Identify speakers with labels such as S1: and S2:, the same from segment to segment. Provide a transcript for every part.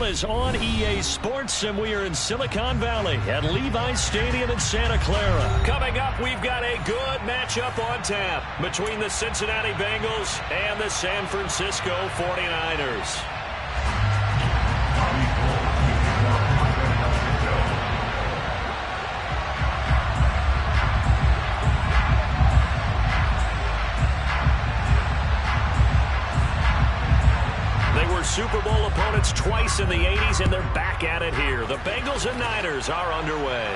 S1: is on EA Sports, and we are in Silicon Valley at Levi's Stadium in Santa Clara. Coming up, we've got a good matchup on tap between the Cincinnati Bengals and the San Francisco 49ers. Super Bowl opponents twice in the 80s, and they're back at it here. The Bengals and Niners are underway.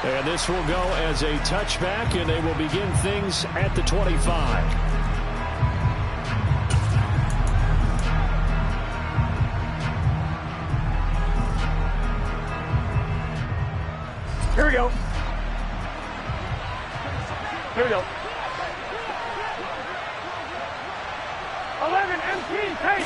S1: And this will go as a touchback, and they will begin things at the 25.
S2: Here we go. Here we go. 11 MT, take.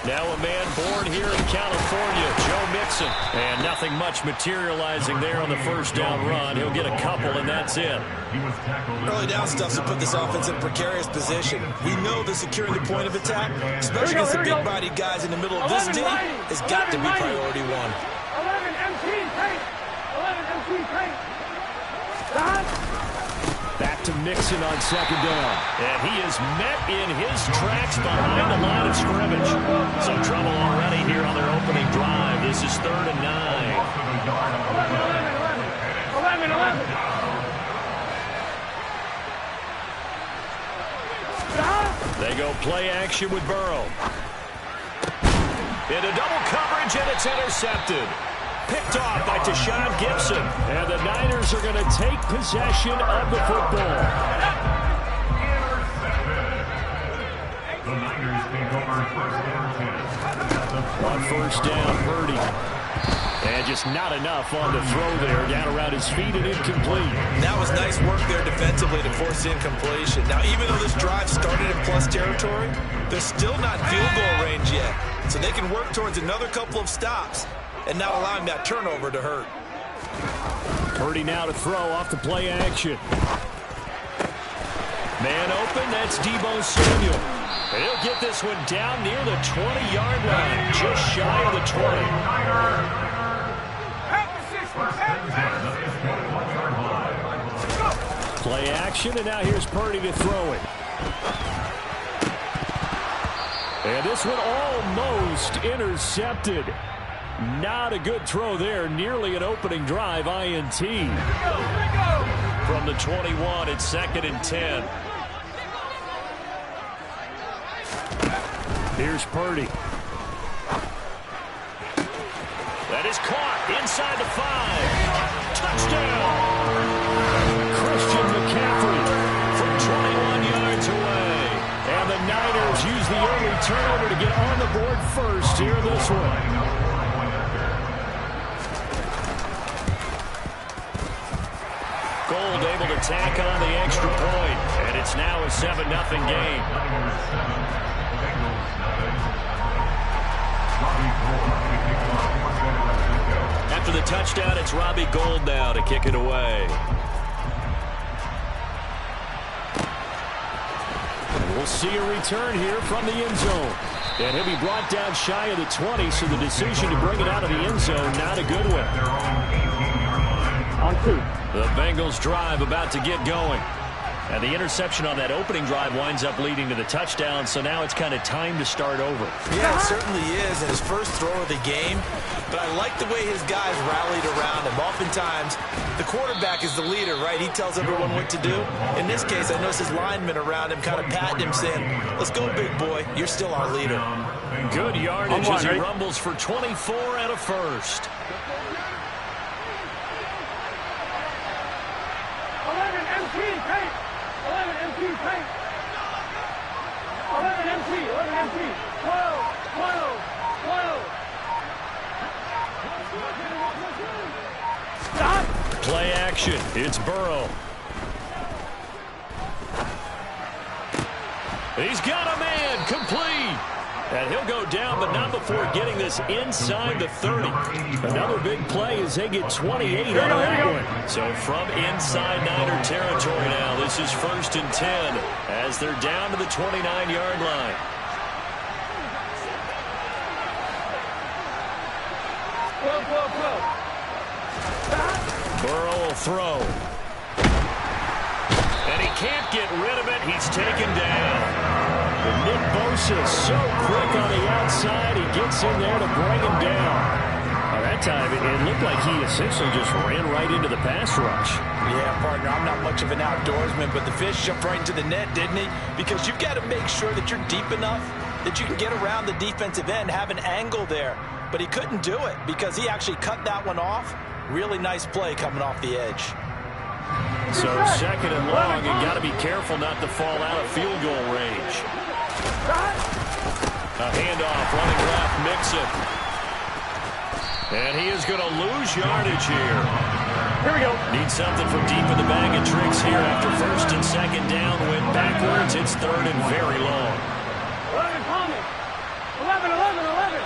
S1: Now a man born here in California, Joe Mixon. And nothing much materializing there on the first down run. He'll get a couple, and that's it.
S3: Early down stuff to put this offense in a precarious position. We know that securing the point of attack, especially against the big-bodied guys in the middle of this team, has got to be priority one.
S2: 11 MT, take. 11 MT, take.
S1: Back to Mixon on second down. And he is met in his tracks behind the line of scrimmage. Some trouble already here on their opening drive. This is 3rd and 9.
S2: 11.
S1: They go play action with Burrow. Into double coverage, and it's intercepted. Picked off by Deshaun Gibson. And the Niners are going to take possession of the football.
S4: The Niners take over
S1: On first down, Purdy. And just not enough on the throw there. Down around his feet and incomplete.
S3: That was nice work there defensively to force the incompletion. Now, even though this drive started in plus territory, they're still not field goal range yet. So they can work towards another couple of stops and not allowing that turnover to hurt.
S1: Purdy now to throw off the play action. Man open, that's Deebo Samuel. And he'll get this one down near the 20-yard line, just shy of the 20. Play action, and now here's Purdy to throw it. And this one almost intercepted. Not a good throw there. Nearly an opening drive INT. From the 21, it's 2nd and 10. Here's Purdy. That is caught inside the 5. Touchdown! Christian McCaffrey from 21 yards away. And the Niners use the early turnover to get on the board first here this one. Gold able to tack on the extra point, and it's now a 7-0 game. After the touchdown, it's Robbie Gould now to kick it away. And we'll see a return here from the end zone. And he'll be brought down shy of the 20, so the decision to bring it out of the end zone, not a good one.
S2: On 2.
S1: The Bengals drive about to get going. And the interception on that opening drive winds up leading to the touchdown, so now it's kind of time to start over.
S3: Yeah, it certainly is, and his first throw of the game. But I like the way his guys rallied around him. Oftentimes, the quarterback is the leader, right? He tells everyone what to do. In this case, I noticed his linemen around him kind of patting him, saying, let's go, big boy. You're still our leader.
S1: Good yardage as he rumbles for 24 and a first.
S2: 11 MT, take. 11 MT, take. 11 MT, 11 MT. 12, 12, 12. Stop.
S1: Play action. It's Burrow. He's got a man. Complete. And he'll go down, but not before getting this inside the 30. Another big play as they get 28 out of that one. So from inside Niner territory now, this is 1st and 10 as they're down to the 29-yard line. Burrow will throw. And he can't get rid of it. He's taken down. But Nick Bosa is so quick on the outside. He gets in there to bring him down. That time, it looked like he essentially just ran right into the pass rush.
S3: Yeah, partner, I'm not much of an outdoorsman, but the fish jumped right into the net, didn't he? Because you've got to make sure that you're deep enough that you can get around the defensive end, have an angle there. But he couldn't do it because he actually cut that one off. Really nice play coming off the edge.
S1: So second and long, you got to be careful not to fall out of field goal range. A handoff, running left, Mixon. And he is going to lose yardage here.
S2: Here we go.
S1: Need something from deep in the bag of tricks here after first and second down. Went backwards. It's third and very long.
S2: 11, Palmer. 11, 11, 11.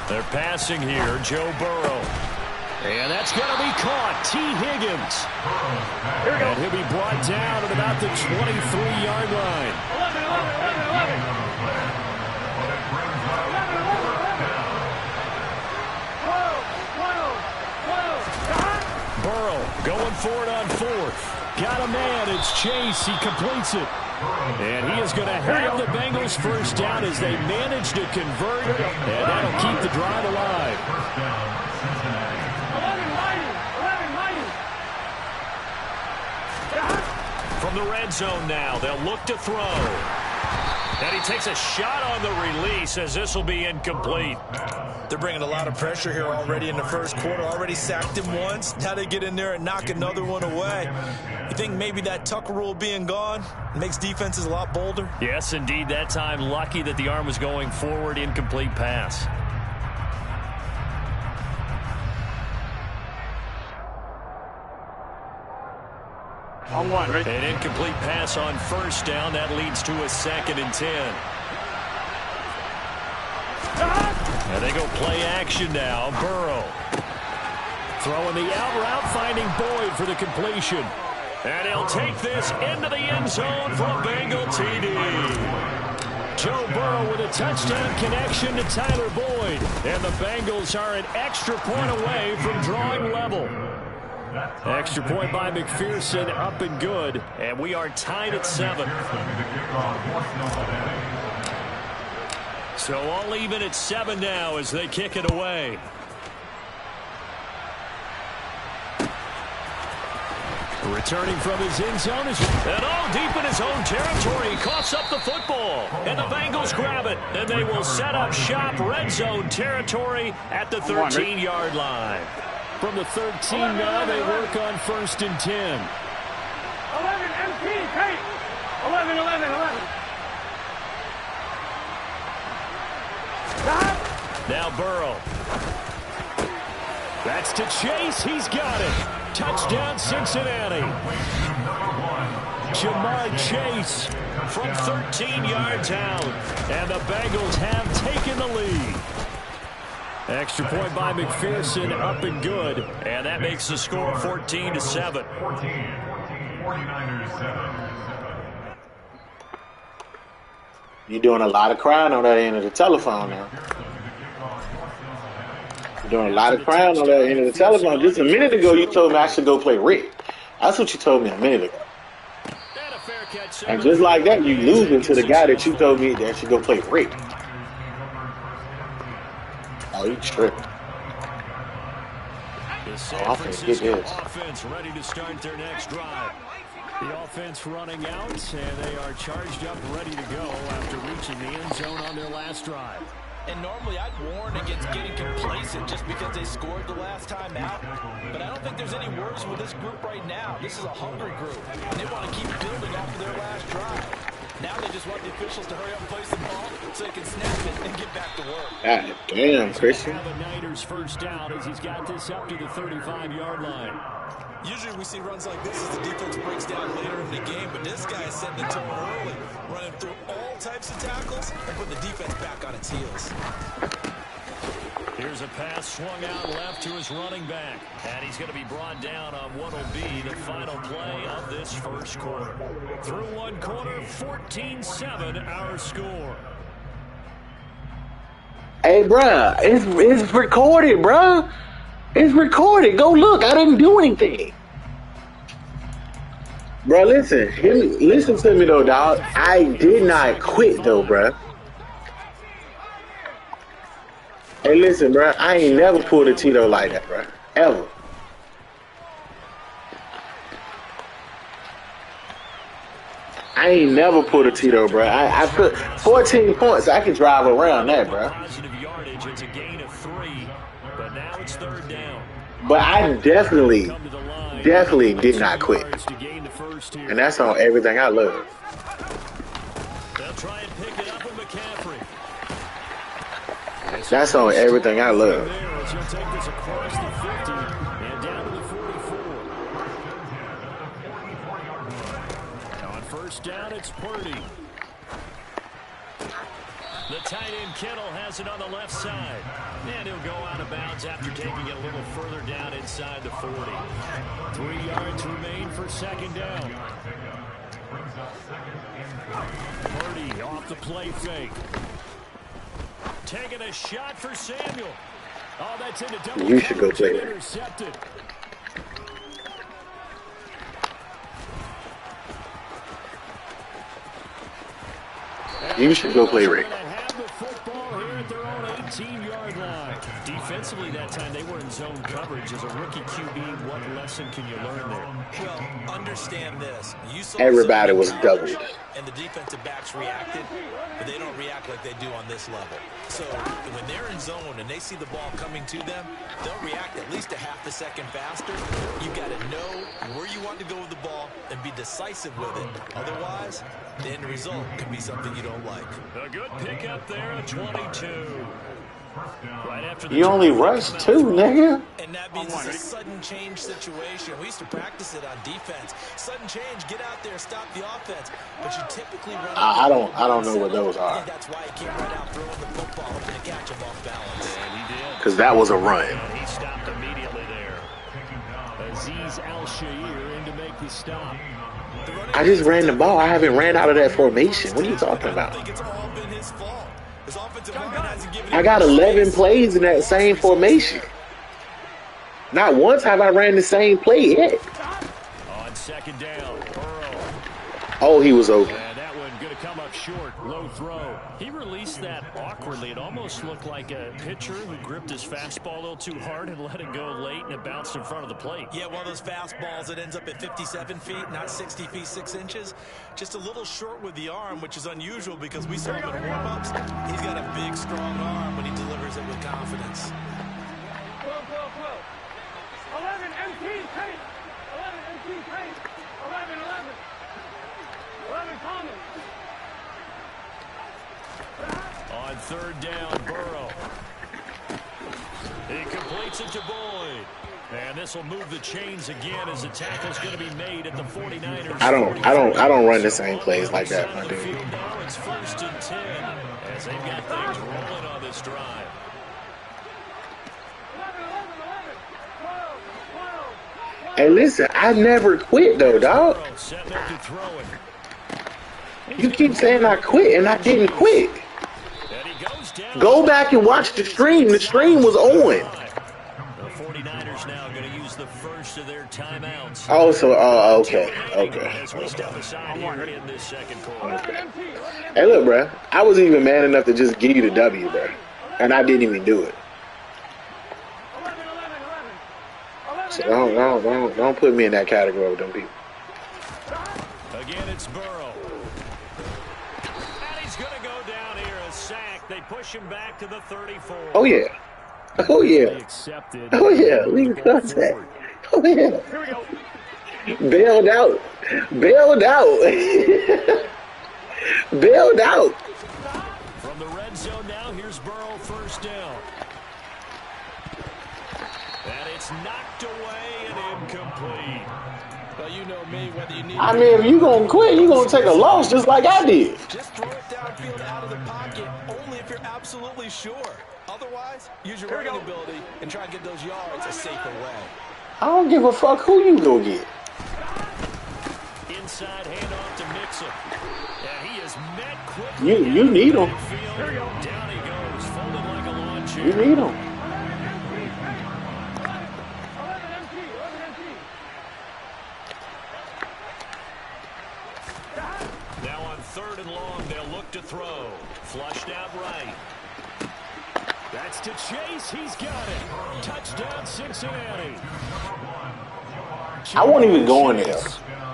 S1: They're passing here, Joe Burrow. And that's going to be caught. T. Higgins.
S2: Here we go.
S1: And he'll be brought down at about the 23-yard line.
S2: 11, 11, 11, 11. 12, 12, 12.
S1: Burrow going for it on fourth. Got a man. It's Chase. He completes it. And he is going to have the Bengals first down as they manage to convert. And that'll keep the drive alive.
S2: 11 mighty.
S1: From the red zone now, they'll look to throw. And he takes a shot on the release as this will be incomplete.
S3: They're bringing a lot of pressure here already in the first quarter. Already sacked him once. Now they get in there and knock another one away. You think maybe that Tucker rule being gone makes defenses a lot bolder?
S1: Yes, indeed. That time, lucky that the arm was going forward. Incomplete pass.
S2: On one, right?
S1: An incomplete pass on first down. That leads to a 2nd and 10. And they go play action now. Burrow throwing the out route, finding Boyd for the completion. And he'll take this into the end zone for a Bengal TD. Joe Burrow with a touchdown connection to Tyler Boyd. And the Bengals are an extra point away from drawing level. Extra point by McPherson, up and good. And we are tied at 7. So all even at 7 now as they kick it away. Returning from his end zone is and all deep in his own territory. He coughs up the football. And the Bengals grab it. And they will set up shop red zone territory at the 13-yard line. From the 13 now, they work on 1st and 10.
S2: 11 MP, Kate. 11, 11, 11.
S1: Now Burrow. That's to Chase. He's got it. Touchdown, Cincinnati. Jamar Chase from 13 yards out. And the Bengals have taken the lead. Extra point by McPherson, up and good. And that makes the score 14-7.
S4: 49ers 7.
S5: You're doing a lot of crying on that end of the telephone now. You're doing a lot of crying on that end of the telephone. Just a minute ago, you told me I should go play Rick. That's what you told me a minute ago. And just like that, you losing to the guy that you told me that should go play Rick. Oh, you tripped. Oh, I can't get this.
S1: Offense ready to start their next drive. The offense running out, and they are charged up, ready to go after reaching the end zone on their last drive.
S3: And normally I'd warn against getting complacent just because they scored the last time out. But I don't think there's any worries with this group right now. This is a hungry group, and they want to keep building after their last drive. Now they just want the officials to hurry up and place the ball so they can snap it and get back to work.
S5: God damn, Christian.
S1: The Niners first down as he's got this up to the 35-yard line.
S3: Usually we see runs like this as the defense breaks down later in the game, but this guy is setting the tone early, running through all types of tackles and putting the defense back on its heels.
S1: Here's Here's a pass swung out left to his running back. And he's going to be brought down on what will be the final play of this first quarter. Through one quarter, 14-7 our score.
S5: Hey, bruh, it's recorded, bruh. It's recorded. Go look. I didn't do anything. Bro, listen to me, though, dog. I did not quit, though, bruh. Hey, listen, bruh. I ain't never pulled a Tito like that, bruh. Ever. I ain't never pulled a Tito, bruh. I put 14 points. I can drive around that, bruh.
S1: Positive yardage. It's a gain of 3. But now it's third down.
S5: But I definitely did not quit. And that's on everything I love.
S1: They'll try and pick it up with McCaffrey.
S5: That's on everything I love.
S1: He'll take this across the 50 and down to the 44. On first down, it's Purdy. The tight end Kittle has it on the left side. And he'll go out of bounds after taking it a little further down inside the 40. 3 yards remain for second down. Purdy off the play fake. Taking a shot for Samuel. Oh, that's into double.
S5: You should go play there.
S1: Intercepted.
S5: You should go play Rick.
S1: The football here at their own 18-yard line. Defensively that time they were in zone coverage. As a rookie QB, what lesson can you learn there?
S3: Well, understand this. You saw
S5: Everybody was doubled.
S3: And the defensive backs reacted, but they don't react like they do on this level. So when they're in zone and they see the ball coming to them, they'll react at least a half a second faster. You've got to know where you want to go with the ball and be decisive with it. Otherwise, the end result could be something you don't like.
S1: A good pickup there at 22. Right after the
S5: You only rushed 2, nigga.
S3: And that means it's a sudden change situation. We used to practice it on defense. Sudden change, get out there, stop the offense. But you typically run
S5: I don't know what those are.
S3: That's why he came right out throwing the football, hoping to catch him off balance.
S1: And he did.
S5: Because that was a run.
S1: And he stopped immediately there. Aziz Al-Shair in to make the stop.
S5: I just ran the ball. I haven't ran out of that formation. What are you talking about?
S3: I think it's all been his fault. His offensive line hasn't given him
S5: I got 11 plays in that same formation. Not once have I ran the same play yet.
S1: On second down, Burrow.
S5: Oh, he was open.
S1: And that one going to come up short. Low throw. He released that awkwardly. It almost looked like a pitcher who gripped his fastball a little too hard and let it go late, and it bounced in front of the plate.
S3: Yeah, one of those fastballs that ends up at 57 feet, not 60 feet, 6 inches. Just a little short with the arm, which is unusual because we saw him in warm-ups. He's got a big, strong arm when he delivers it with confidence.
S2: 12. 11 MT paint. 11 MT paint. 11. 11 common.
S1: On third down, Burrow. He completes it to Boyd. And this will move the chains again as the tackle's going to be made at the 49ers.
S5: I don't run the same plays like that, my dude.
S1: Now it's 1st and 10 as they've got things rolling on this drive.
S2: 12.
S5: Hey, listen, I never quit though, dog.
S1: Setting up to throw it.
S5: You keep saying I quit, and I didn't quit.
S1: And he goes down.
S5: Go back and watch the stream. The stream was on.
S1: The 49ers now going to use the first of their timeouts.
S5: Oh, so okay.
S1: As we step aside here in this second quarter.
S5: Hey, look, bro. I was even man enough to just give you the W, bro, and I didn't even do it. So don't put me in that category with them people.
S1: Again, it's Burrow. And he's going to go down here, a sack. They push him back to the 34.
S5: Oh yeah. Oh yeah. Oh yeah. Leave contact. Oh yeah.
S2: Here we go.
S5: Bailed out. Bailed out. Bailed out.
S1: From the red zone now, here's Burrow, first down. And it's knocked away and incomplete.
S3: Well, you know me, whether you need
S5: I mean, if you gonna quit, you gonna take a loss just like I did.
S3: just throw it downfield out of the pocket, only if you're absolutely sure. Otherwise, use your running ability and try and get those yards a safer way.
S5: I don't give a fuck who you go get.
S1: Inside handoff to Mixon. And he is met quickly.
S5: You need him.
S1: Down he goes, folded like a lawn chair.
S5: You need him.
S1: Now on 3rd and long, they'll look to throw. Flushed out right. That's to Chase. He's got it. Touchdown, Cincinnati.
S5: I won't even go in there.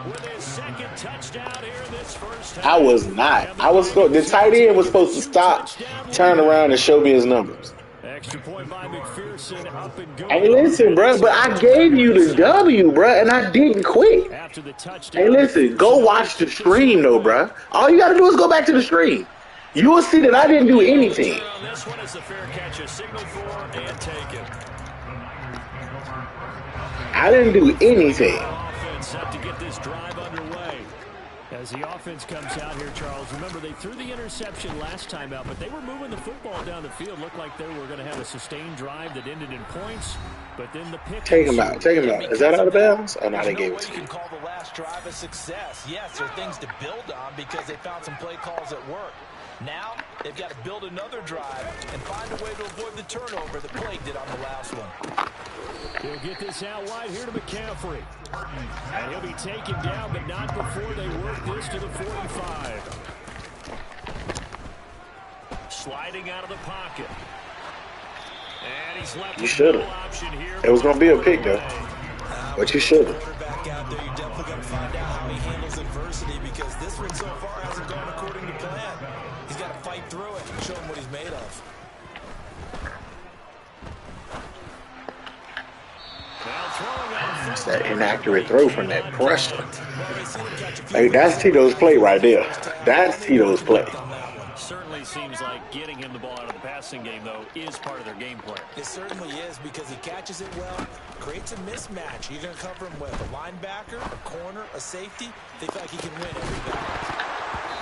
S1: With his 2nd touchdown here in this first half.
S5: I was not. The tight end was supposed to stop, turn around, and show me his numbers.
S1: Extra point by McPherson, up and go.
S5: Hey, listen, bro, but I gave you the W, bro, and I didn't quit.
S1: After the touchdown.
S5: Hey, listen, go watch the stream, though, bro. All you got to do is go back to the stream. You will see that I didn't do anything.
S1: This one is the fair catch, a signal for and taken.
S5: I didn't do anything.
S1: Offense set to get this drive underway. As the offense comes out here, Charles, remember they threw the interception last time out, but they were moving the football down the field. Looked like they were going to have a sustained drive that ended in points, but then the pick.
S5: Take him out. Take him out. Is that out of bounds? Oh, no, they gave it to
S3: You
S5: you.
S3: can call the last drive a success. Yes, there are things to build on because they found some play calls that work. Now, they've got to build another drive and find a way to avoid the turnover that plagued it on the last one.
S1: He'll get this out wide here to McCaffrey. And he'll be taken down, but not before they work this to the 45. Sliding out of the pocket. And he's left.
S5: You should have. It was going to be a pick, though. But you should have.
S3: Quarterback out there, you definitely got to find out how he handles adversity because this one so far hasn't gone according to plan. He's got to fight through it and show him what he's made of.
S5: It's that inaccurate throw from that pressure. Hey, that's Tito's play right there. That's Tito's play.
S1: Certainly seems like getting him the ball out of the passing game, though, is part of their game plan.
S3: It certainly is because he catches it well, creates a mismatch. You're going to cover him with a linebacker, a corner, a safety. They feel like he can win every battle.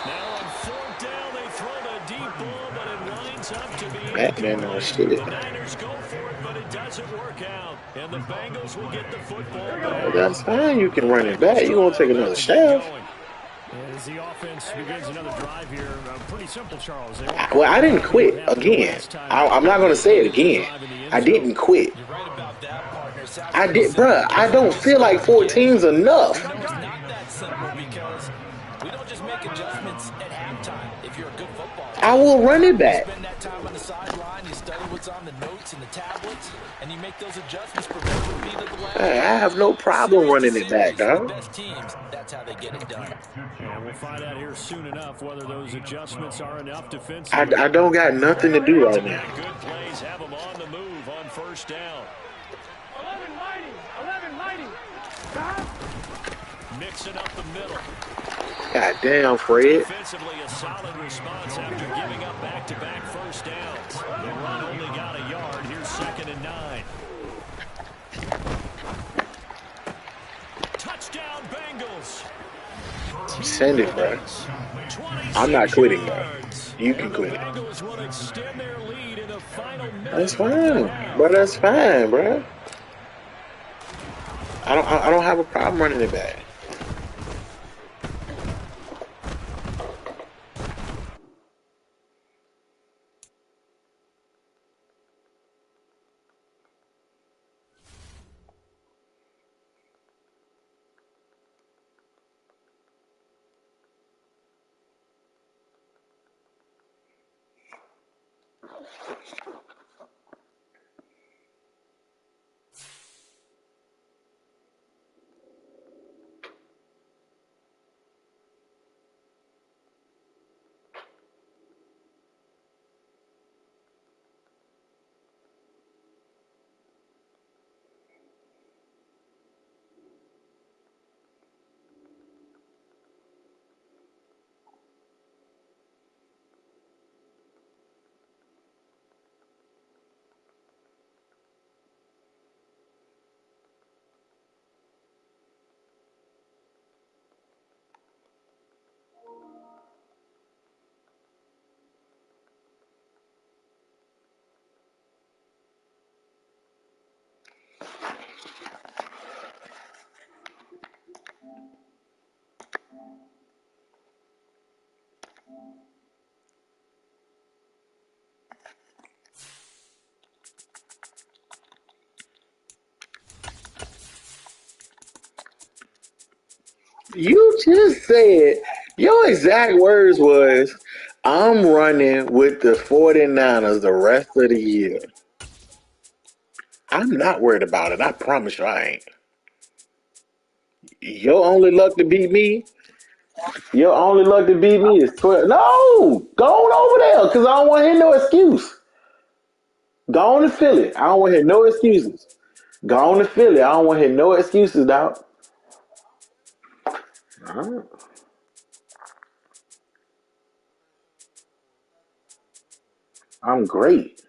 S1: Now on 4th down, they throw the deep ball, but it winds up to be
S5: Batman or shit.
S1: the Niners go for it, but it doesn't work out. And the Bengals will get the football back.
S5: That's fine. You can run it back. You won't take another shaft.
S1: As the offense begins another drive here, pretty simple, Charles.
S5: Well, I didn't quit again. I'm not going to say it again. I didn't quit.
S3: You're right about that, partner.
S5: I did, bruh. I don't feel like 14's enough.
S3: It's not that simple because we don't just make adjustments at halftime. If you're a good football player,
S5: I will run it back.
S3: spend that time on the sideline, you study what's on the notes and the tablets, and you make those adjustments for better beat of the last.
S5: Hey, I have no problem running it back, dog.
S3: Best teams, that's how they get it done.
S1: And we'll find out here soon enough whether those adjustments are enough defensively.
S5: I don't got nothing to do right now.
S1: Good plays have them on the move on 1st down.
S2: 11 mighty.
S1: Mixing up the middle.
S5: God damn, Fred.
S1: Defensively, a solid response after giving up back-to-back 1st downs. The run only got a yard. Here's 2nd and 9. Touchdown, Bengals.
S5: Send it, bro. I'm not quitting, bro. You can quit it.
S1: Bengals will extend their lead in the final minute.
S5: That's fine, bro. That's fine, bro. I don't have a problem running it back. You just said your exact words was, I'm running with the 49ers the rest of the year. I'm not worried about it. I promise you I ain't. Your only luck to beat me, your only luck to beat me is 12. No! Go on over there, because I don't want to hear no excuse. Go on to Philly. I don't want to hear no excuses. Go on to Philly. I don't want to hear no excuses, dog. Alright. I'm great.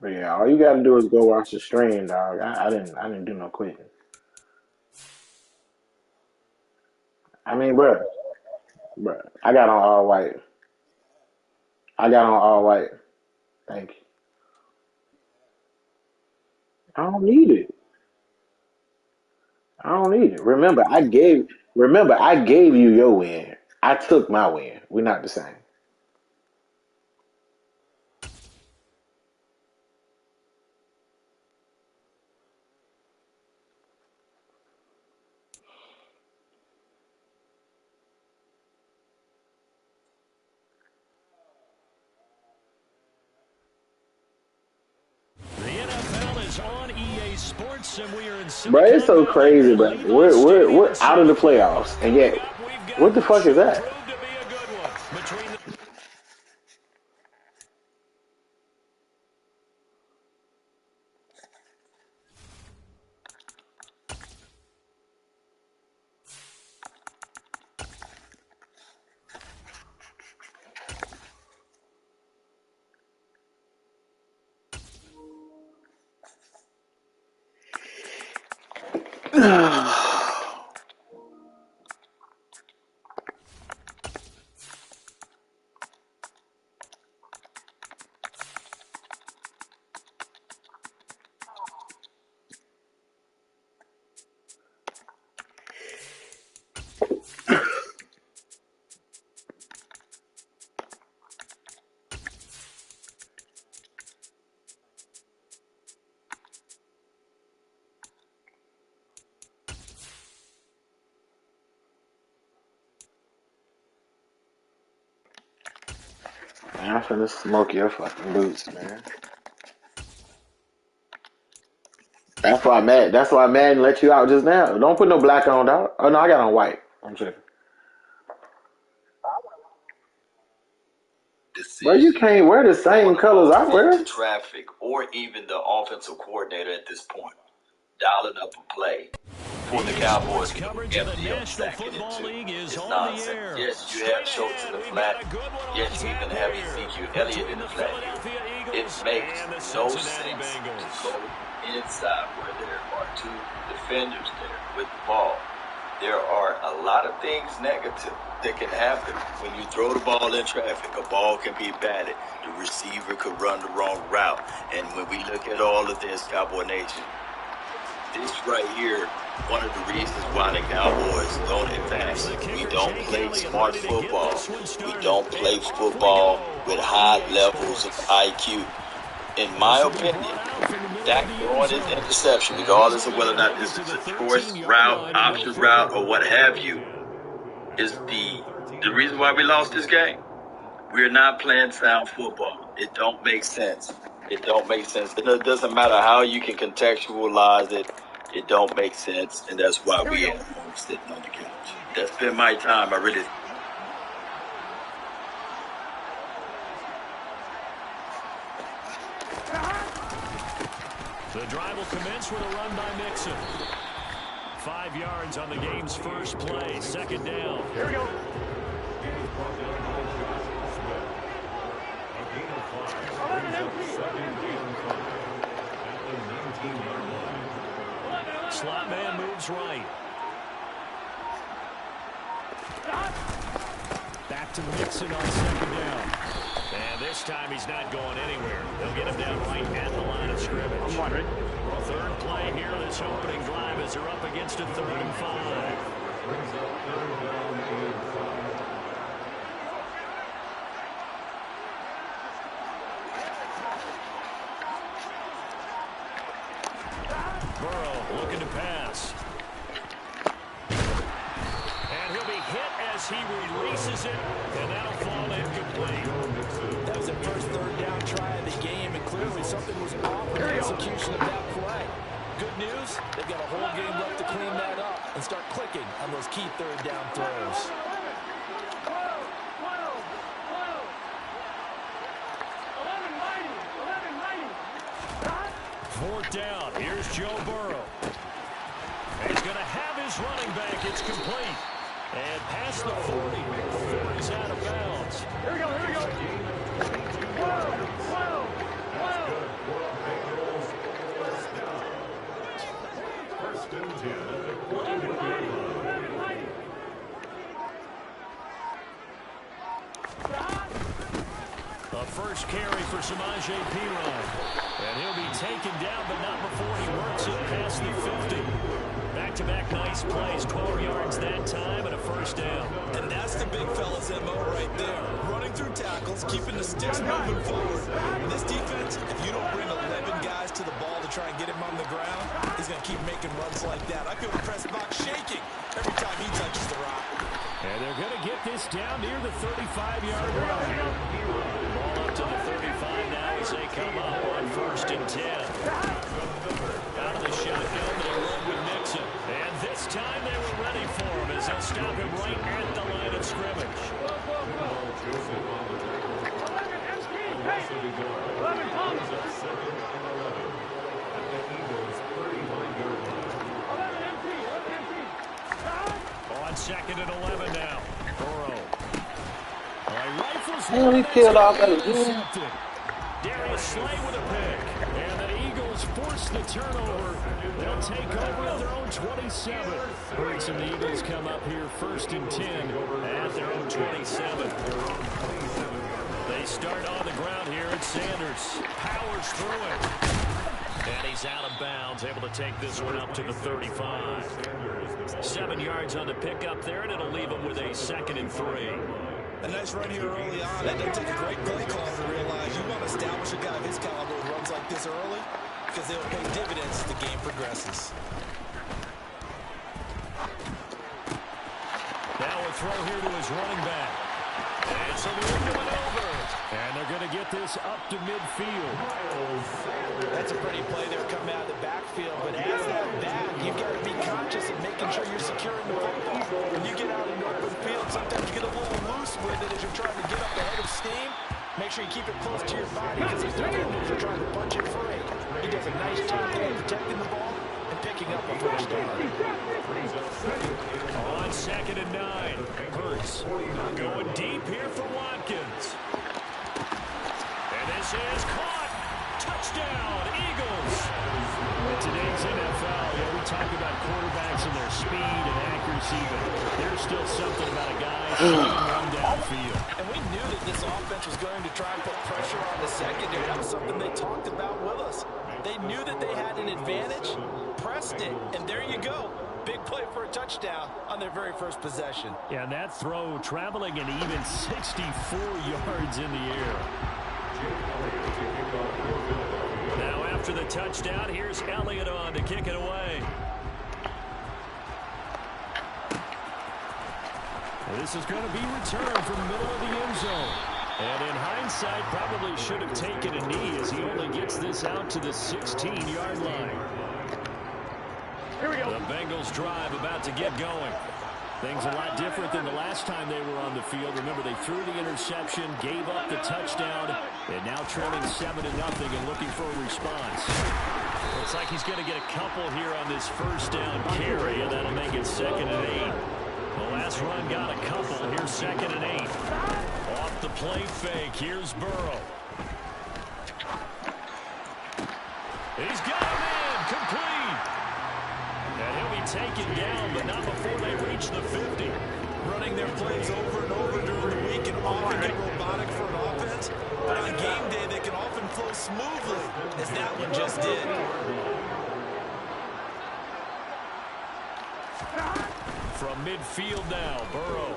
S5: But yeah, all you gotta do is go watch the stream, dog. I didn't do no quitting. I mean, bro, I got on all white. I got on all white. Thank you. I don't need it. I don't need it. Remember, I gave you your win. I took my win. We're not the same.
S1: The NFL is on EA Sports, and we are in
S5: Bro, it's so
S1: Symacauga
S5: crazy,
S1: under
S5: bro.
S1: Levi
S5: We're
S1: Stadium in
S5: out of the
S1: South Florida.
S5: playoffs, and
S1: Coming
S5: yet,
S1: up, we've got
S5: what the
S1: what
S5: fuck is
S1: should
S5: that?
S1: prove to be a good one between the
S5: Man, I'm finna smoke your fucking boots, man. That's why Madden let you out just now. Don't put no black on, dog. Oh no, I got on white. I'm tripping. Bro, you can't wear the same colors I wear.
S6: Traffic or even the offensive coordinator at this point. Dialing up a play for the Cowboys to
S1: coverage
S6: be
S1: of the
S6: empty on
S1: National
S6: 2nd and
S1: Football
S6: 2.
S1: League is
S6: It's
S1: on the
S6: nonsense.
S1: air.
S6: Yes, you have
S1: Straight
S6: Schultz in the
S1: ahead, we've
S6: flat.
S1: got a good one on
S6: Yes, you
S1: tap
S6: even have
S1: here
S6: Ezekiel Elliott in
S1: between
S6: the
S1: the
S6: flat here.
S1: Philadelphia
S6: It
S1: Eagles
S6: makes
S1: and the
S6: no
S1: Cincinnati
S6: sense to
S1: Bengals.
S6: go inside where there are two defenders there with the ball. There are a lot of things negative that can happen when you throw the ball in traffic. A ball can be batted. The receiver could run the wrong route. And when we look at all of this, Cowboy Nation, this right here, one of the reasons why the Cowboys don't advance. We don't play smart football. We don't play football with high levels of IQ. In my opinion, that throwing his interception, regardless of whether or not this is a choice route, option route, or what have you, is the reason why we lost this game. We're not playing sound football. It don't make sense. It don't make sense. It doesn't matter how you can contextualize it. It don't make sense, and that's why we at home sitting on the couch. That's been my time. I really.
S1: The drive will commence with a run by Mixon. 5 yards on the game's first play. Second down. Here we go. Slot man moves right. back to Mixon on second down. And this time he's not going anywhere. They'll get him down right at the line of scrimmage. Third play here, this opening drive as they're up against a 3rd and 5. Burrow looking to pass. And he'll be hit as he releases it, and that'll fall incomplete.
S3: That was the first 3rd down try of the game, and clearly something was off in the execution of that play. Good news, they've got a whole game left to clean that up and start clicking on those key 3rd down throws.
S1: Fourth down. Here's Joe Burrow. And he's going to have his running back. It's complete. And past the 40 before he's out of bounds.
S2: Here we go, here we go. 12.
S4: First and 10.
S1: A first carry for Samaje Perine. And he'll be taken down, but not before he works it past the 50. Back-to-back nice plays, 12 yards that time, and a first down.
S3: And that's the big fella's MO right there. Running through tackles, keeping the sticks moving forward. This defense, if you don't bring 11 guys to the ball to try and get him on the ground, he's going to keep making runs like that. I feel the press box shaking every time he touches the rock.
S1: And they're going to get this down near the 35-yard line. Ball up to the 35 now as they come up on 1st and 10. Out of the shotgun, they run with Mixon. And this time they were ready for him as they'll stop him right at the line of scrimmage.
S2: 11 Thomas.
S1: On 2nd and 11 now. Burrow.
S5: Damn, he peeled off that again.
S1: Darius Slay with a pick. And the Eagles force the turnover. They'll take over at their own 27. Hurts and the Eagles come up here 1st and 10 at their own 27. They start on the ground here, and Sanders powers through it. And he's out of bounds, able to take this one up to the 35. 7 yards on the pickup there, and it'll leave him with a 2nd and 3.
S3: A nice run here early on. It doesn't take a great play caller to realize you want to establish a guy of his caliber who runs like this early because they'll pay dividends as the game progresses.
S1: Now a throw here to his running back. And so they're going over. And they're going to get this up to midfield.
S3: That's a pretty play there coming out of the backfield. But as that back, you've got to be conscious of making sure you're securing the football. When you get out in the open field, sometimes you get a little loose with it as you're trying to get up ahead of steam. Make sure you keep it close to your body because these defenders are trying to punch it free. He does a nice job there protecting the ball and picking up a first down.
S1: On 2nd and 9. Hurts going deep here for Watkins. And this is caught. Touchdown, Eagles. In today's NFL, we talk about quarterbacks and their speed and accuracy, but there's still something about a guy run downfield.
S3: And we knew that this offense was going to try and put pressure on the secondary. That was something they talked about with us. They knew that they had an advantage, pressed it, and there you go. Big play for a touchdown on their very first possession.
S1: Yeah, and that throw traveling an even 64 yards in the air. Now after the touchdown, here's Elliott on to kick it away. This is going to be returned from the middle of the end zone. And in hindsight, probably should have taken a knee as he only gets this out to the 16-yard line.
S2: Here we go.
S1: The Bengals drive about to get going. Things a lot different than the last time they were on the field. Remember, they threw the interception, gave up the touchdown, and now trailing 7-0 and looking for a response. Looks like he's going to get a couple here on this first down carry, and that'll make it 2nd and 8. The last run got a couple. Here's 2nd and 8. Off the play fake. Here's Burrow. He's got him in. Complete. And he'll be taken down, but not before they reach the 50.
S3: running their plays over and over during the week can often get robotic for an offense, but on game day they can often flow smoothly, as that one just did.
S1: From midfield now, Burrow.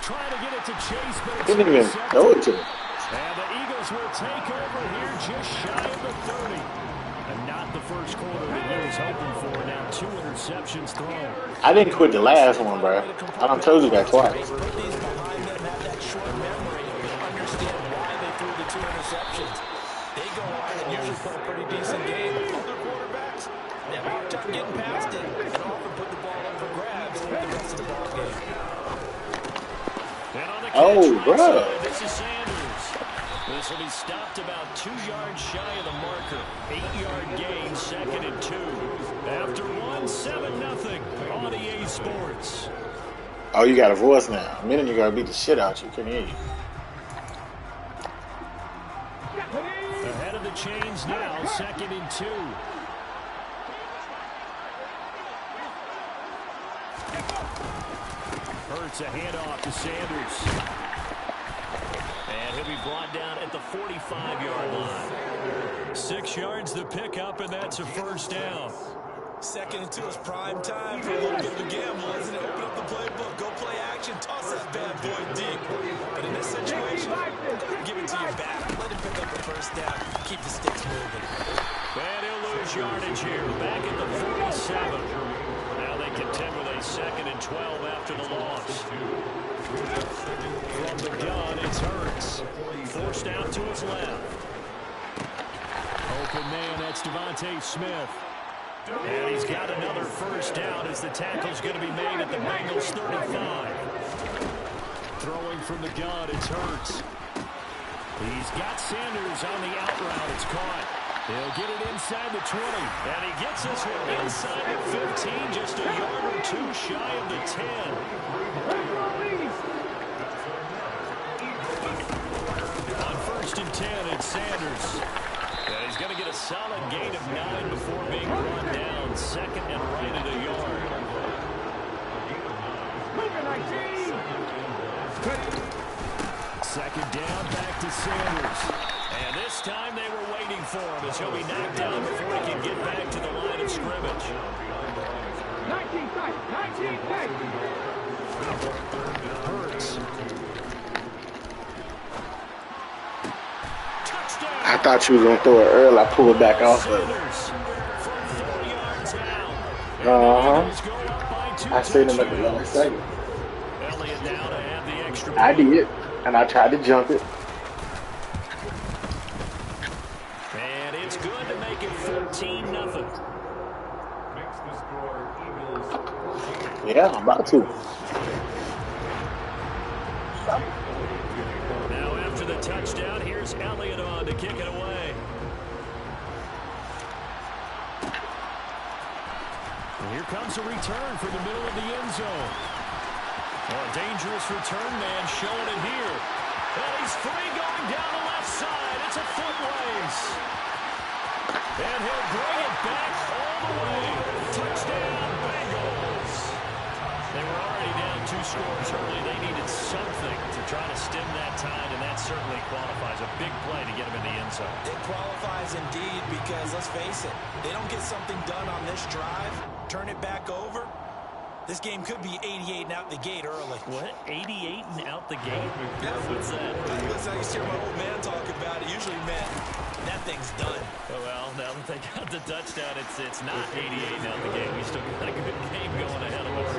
S1: Trying to get it to Chase, but it's
S5: Didn't even throw it to him.
S1: And the Eagles will take over here just shy of the 30. And not the first quarter that he was hoping for. Now 2 interceptions thrown.
S5: I didn't quit the last one, bro. I done told you that twice.
S3: These behind them have that short memory to understand why they threw the 2 interceptions. They go on and usually play a pretty decent game. Other quarterbacks, they have a hard time getting past it and often put the ball up for grabs for the rest of the ball game.
S1: And on the
S5: Oh,
S1: catch,
S5: bro.
S1: this is Sanders. This will be stopped about 2 yards shy of the marker. 8-yard gain, 2nd and 2. After 1, 7-0 on EA Sports.
S5: Oh, you got a voice now. A minute you gotta beat the shit out you. Couldn't hear you.
S1: Ahead of the chains now, 2nd and 2. Hurts a handoff to Sanders. And he'll be brought down at the 45-yard line. 6 yards the pickup, and that's a first down.
S3: 2nd and 2 is prime time for a little bit of a gamble, isn't it? Open up the playbook, go play action, toss that bad boy deep. But in this situation, give it to your back. Let him pick up the first down. Keep the sticks moving.
S1: And he'll lose yardage here. Back at the 47. Now they contend with a 2nd and 12 after the loss. From the gun, it's Hurts. Forced out to his left. Open man, that's Devontae Smith. And he's got another first down as the tackle's going to be made at the Bengals 35. Throwing from the gun, it's Hurts. He's got Sanders on the out route. It's caught. He'll get it inside the 20. And he gets this one inside the 15, just a yard or 2 shy of the 10. On 1st and 10, it's Sanders. And he's going to get a solid gain of 9 before being brought down. 2nd and right at a yard. Second down, back to Sanders. And this time they were waiting for him as he'll be knocked down before he can get back to the line of scrimmage.
S2: 19
S1: Hurts. Touchdown.
S5: I thought you was gonna throw it early. I pulled it back off of it.
S1: From 4 yards out.
S5: I stayed him at the last second.
S1: Elliott now to have the extra
S5: I
S1: point.
S5: did, and I tried to jump it.
S1: And it's good to make it 14-0.
S5: Yeah, I'm about to.
S1: Now after the touchdown, here's Elliott on to kick it away. And here comes a return from the middle of the end zone. Oh, a dangerous return man showing it here. And he's free going down the left side. It's a foot race. And he'll bring it back all the way. Touchdown, Bengals. They were already down 2 scores early. They needed something to try to stem that tide, and that certainly qualifies. A big play to get them in the end zone.
S3: It qualifies indeed because, let's face it, they don't get something done on this drive, turn it back over, this game could be 88 and out the gate early.
S1: What? 88 and out the gate?
S3: Yeah.
S1: What's that?
S3: Listen, I used to hear my old man talk about it. Usually meant that thing's done.
S1: Oh, well, now that they got the touchdown, it's not 88 and out the gate. We still got a good game going ahead of us.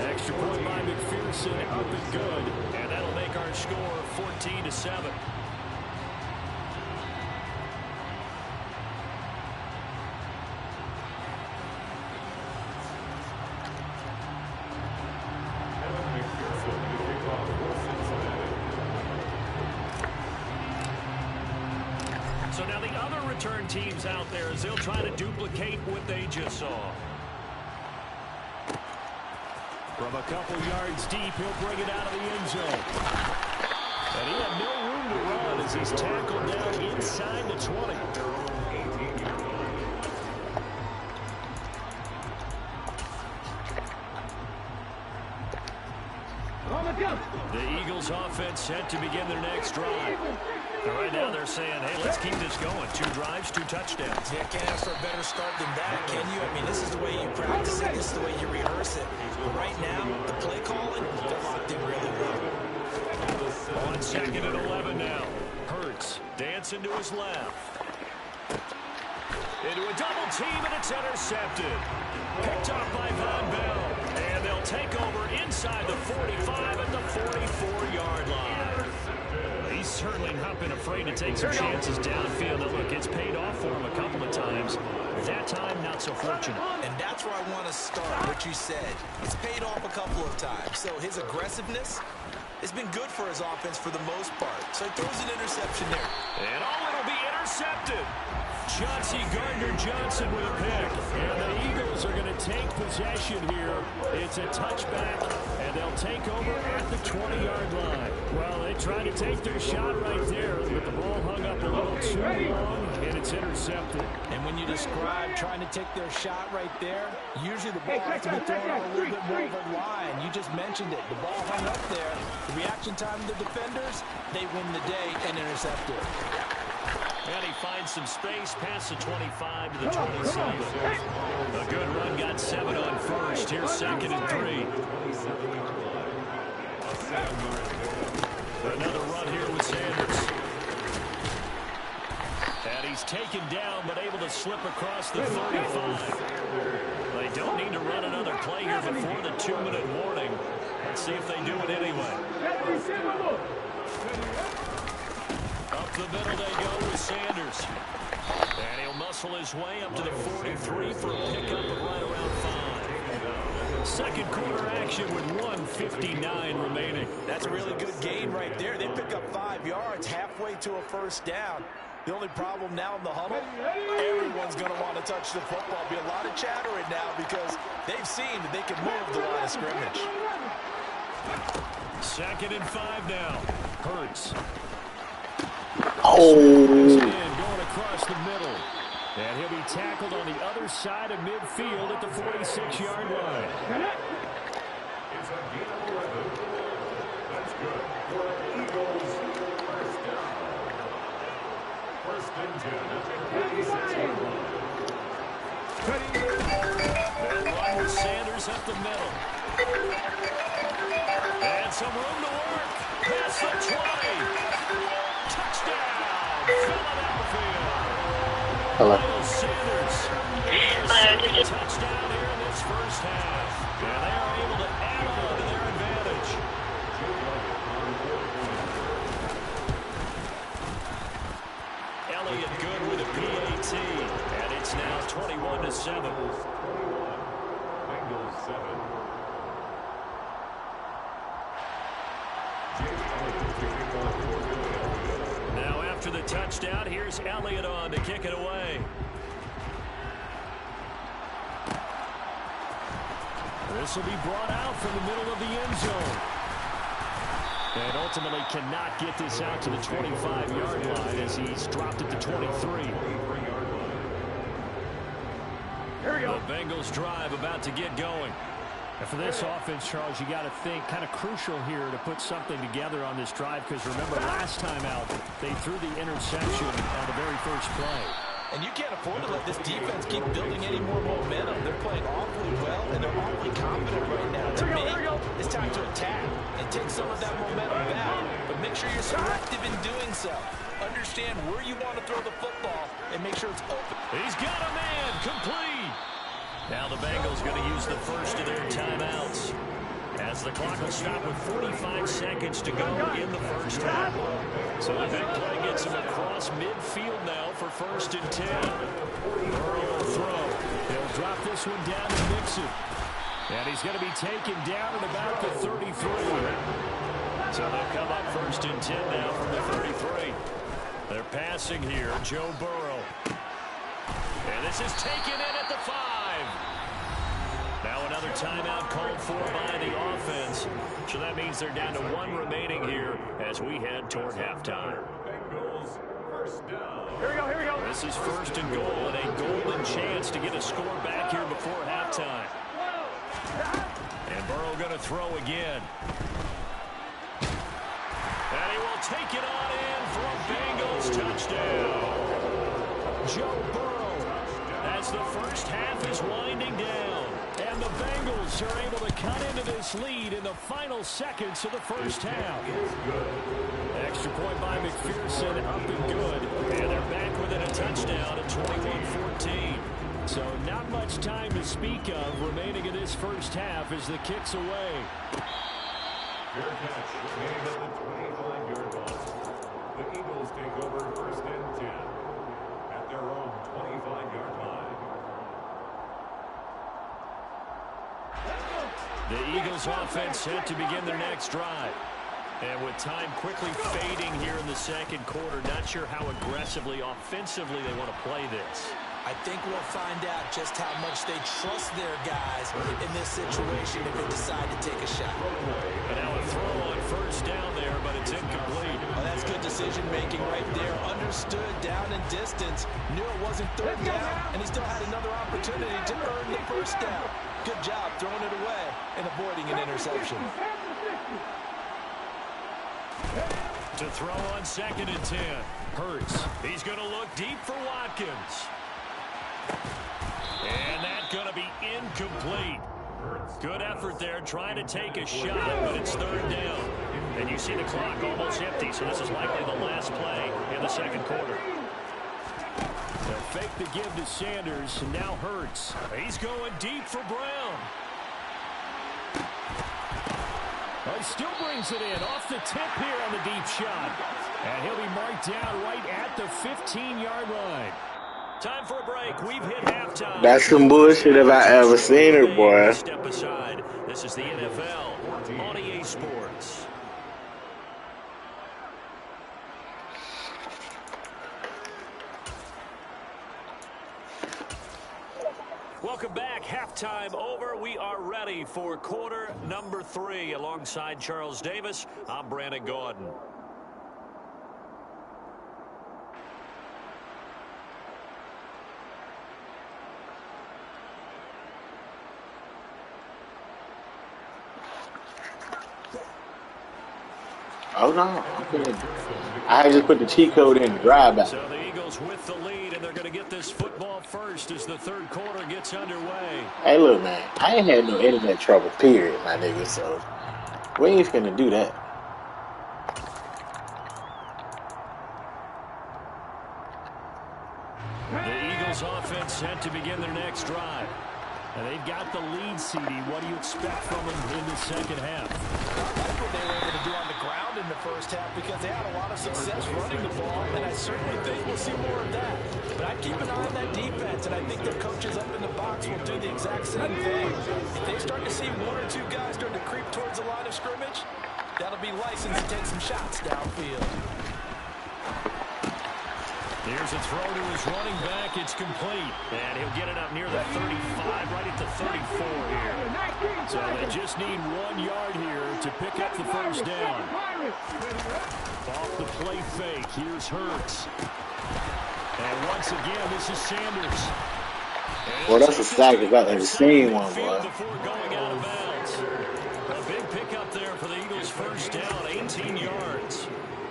S1: Extra point by McPherson, up and good. And that'll make our score 14-7. So now the other return teams out there as they'll try to duplicate what they just saw. From a couple yards deep, he'll bring it out of the end zone. And he had no room to run as he's tackled down inside the 20. offense set to begin their next drive. And right now they're saying, hey, let's keep this going. 2 drives, 2 touchdowns.
S3: Yeah, can't ask for a better start than that, can you? I mean, this is the way you practice it. This is the way you rehearse it. But right now, the play calling, they're locked in really well.
S1: On 2nd and 11 now. Hurts dancing to his left. Into a double team, and it's intercepted. Picked off by Von Bell. And they'll take over inside the 45 at the 44-yard line. He's certainly not been afraid to take some chances downfield. And look, it's paid off for him a couple of times. That time, not so fortunate.
S3: And that's where I want to start, what you said. It's paid off a couple of times. So his aggressiveness has been good for his offense for the most part. So he throws an interception there.
S1: And it'll be intercepted. Chauncey Gardner-Johnson with a pick. And the Eagles are going to take possession here. It's a touchback, and they'll take over at the 20-yard line. Well, they tried to take their shot right there, but the ball hung up a little too long, and it's intercepted.
S3: And when you describe trying to take their shot right there, usually the ball has to be thrown on a little bit more of a line. You just mentioned it. The ball hung up there. The reaction time of the defenders, they win the day and intercept it.
S1: And he finds some space past the 25 to the 27. A good run, got 7 on first. Here's 2nd and 3. Another run here with Sanders. And he's taken down, but able to slip across the 35. They don't need to run another play here before the 2-minute warning. Let's see if they do it anyway. Up the middle they go with Sanders. And he'll muscle his way up to the 43 for a pickup of right around 5. Second quarter action with 1:59 remaining.
S3: That's a really good gain right there. They pick up 5 yards halfway to a first down. The only problem now in the huddle, everyone's going to want to touch the football. Be a lot of chattering now because they've seen that they can move the line of scrimmage.
S1: 2nd and 5 now. Hurts.
S5: Oh.
S1: Going across the middle. And he'll be tackled on the other side of midfield at the 46-yard line.
S4: It's a gain of 11. That's good for Eagles first down. 1st and 10 at the 46-yard line.
S1: That run with Sanders up the middle. And some room to work. Past the 20. Touchdown, Philadelphia.
S5: Hello.
S1: Sanders. Touchdown here in this first half. And they are able to add on to their advantage. Elliott good with a PAT. And it's now 21-7.
S4: Bengals 7.
S1: Now after the touchdown, here's Elliott on to kick it away. This will be brought out from the middle of the end zone. And ultimately cannot get this out to the 25-yard line as he's dropped at the 23. Here we go. The Bengals drive about to get going. And for this offense, Charles, you got to think kind of crucial here to put something together on this drive because remember last time out they threw the interception on the very first play.
S3: And you can't afford to let this defense keep building any more momentum. They're playing awfully well, and they're awfully confident right now. To me, it's time to attack and take some of that momentum back. But make sure you're selective in doing so. Understand where you want to throw the football and make sure it's open.
S1: He's got a man complete. Now the Bengals going to use the first of their timeouts as the clock will stop with 45 seconds to go in the first half. So the big play gets him across midfield now for 1st and 10. Burrow will throw. He'll drop this one down to Mixon. And he's going to be taken down at about the 33. So they'll come up 1st and 10 now from the 33. They're passing here, Joe Burrow. And this is taken in at the 5. Now another timeout called for by the offense. So that means they're down to 1 remaining here as we head toward halftime.
S4: Bengals first down.
S2: Here we go, here we go.
S1: This is 1st and goal and a golden chance to get a score back here before halftime. And Burrow going to throw again. take it on in for a Bengals touchdown. Joe Burrow, as the first half is winding down. And the Bengals are able to cut into this lead in the final seconds of the first half. Extra point by McPherson, up and good. And they're back within a touchdown at 21-14. So not much time to speak of remaining in this first half as the kick's away.
S4: Fair catch, remaining at the 25-yard line. The Eagles take over first and 10 at their own 25-yard line.
S1: The Eagles offense set to begin their next drive. And with time quickly fading here in the second quarter, not sure how aggressively, offensively they want to play this.
S3: I think we'll find out just how much they trust their guys in this situation if they decide to take a shot.
S1: And now a throw on first down there, but it's incomplete.
S3: Well, that's good decision-making right there. Understood down and distance. Knew it wasn't third down, and he still had another opportunity to earn the first down. Good job throwing it away and avoiding an interception.
S1: To throw on second and 10. Hurts. He's going to look deep for Watkins. And that's going to be incomplete. Good effort there trying to take a shot, but it's third down. And you see the clock almost empty, so this is likely the last play in the second quarter. They'll fake the give to Sanders, and now Hurts. He's going deep for Brown. Well, he still brings it in off the tip here on the deep shot. And he'll be marked down right at the 15-yard line. Time for a break. We've hit halftime.
S5: That's some bullshit if I ever seen it, boy.
S1: Step aside. This is the NFL on EA Sports. Welcome back. Halftime over. We are ready for quarter number 3. Alongside Charles Davis, I'm Brandon Gordon.
S5: Oh no, I just put the cheat code in the drive back.
S1: So the Eagles with the lead, and they're going to get this football first as the third quarter gets underway.
S5: Hey, look, man, I ain't had no internet trouble, period, my nigga. So we ain't finna do that.
S1: The Eagles offense set to begin their next drive. And they've got the lead, CD. What do you expect from them in the second half?
S3: I like what they were able to do on the ground in the first half because they had a lot of success running the ball, and I certainly think we'll see more of that. But I'd keep an eye on that defense, and I think their coaches up in the box will do the exact same thing. If they start to see one or two guys starting to creep towards the line of scrimmage, that'll be license to take some shots downfield.
S1: Here's a throw to his running back. It's complete. And he'll get it up near the 35, right at the 34 here. So they just need 1 yard here to pick up the first down. Off the play fake. Here's Hurts. And once again, this is Sanders.
S5: Well, that's a sack if I've ever seen one, boy.
S1: Before going out of bounds. A big pickup there for the Eagles' first down, 18 yards.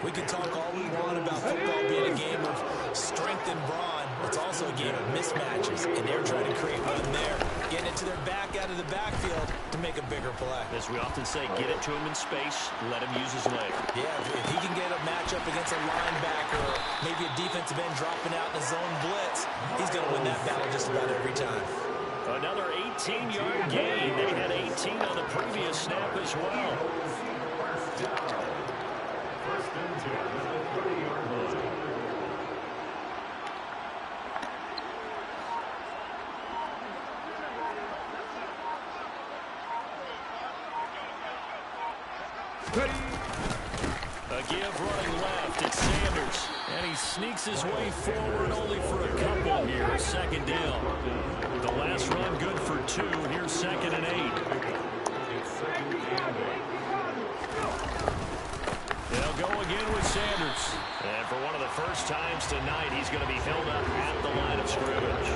S3: We can talk all we want about football being a game of strength and brawn. It's also a game of mismatches, and they're trying to create one there, getting it to their back out of the backfield to make a bigger play.
S1: As we often say, get it to him in space, let him use his leg.
S3: Yeah, if he can get a matchup against a linebacker or maybe a defensive end dropping out in a zone blitz, he's going to win that battle just about every time.
S1: Another 18-yard gain. They had 18 on the previous snap as well.
S4: First and 10 at the 30-yard line.
S1: A give running left. It's Sanders. And he sneaks his way forward only for a couple here. Second down. The last run good for 2. Here's second and 8. They'll go again with Sanders. And for one of the first times tonight, he's going to be held up at the line of scrimmage.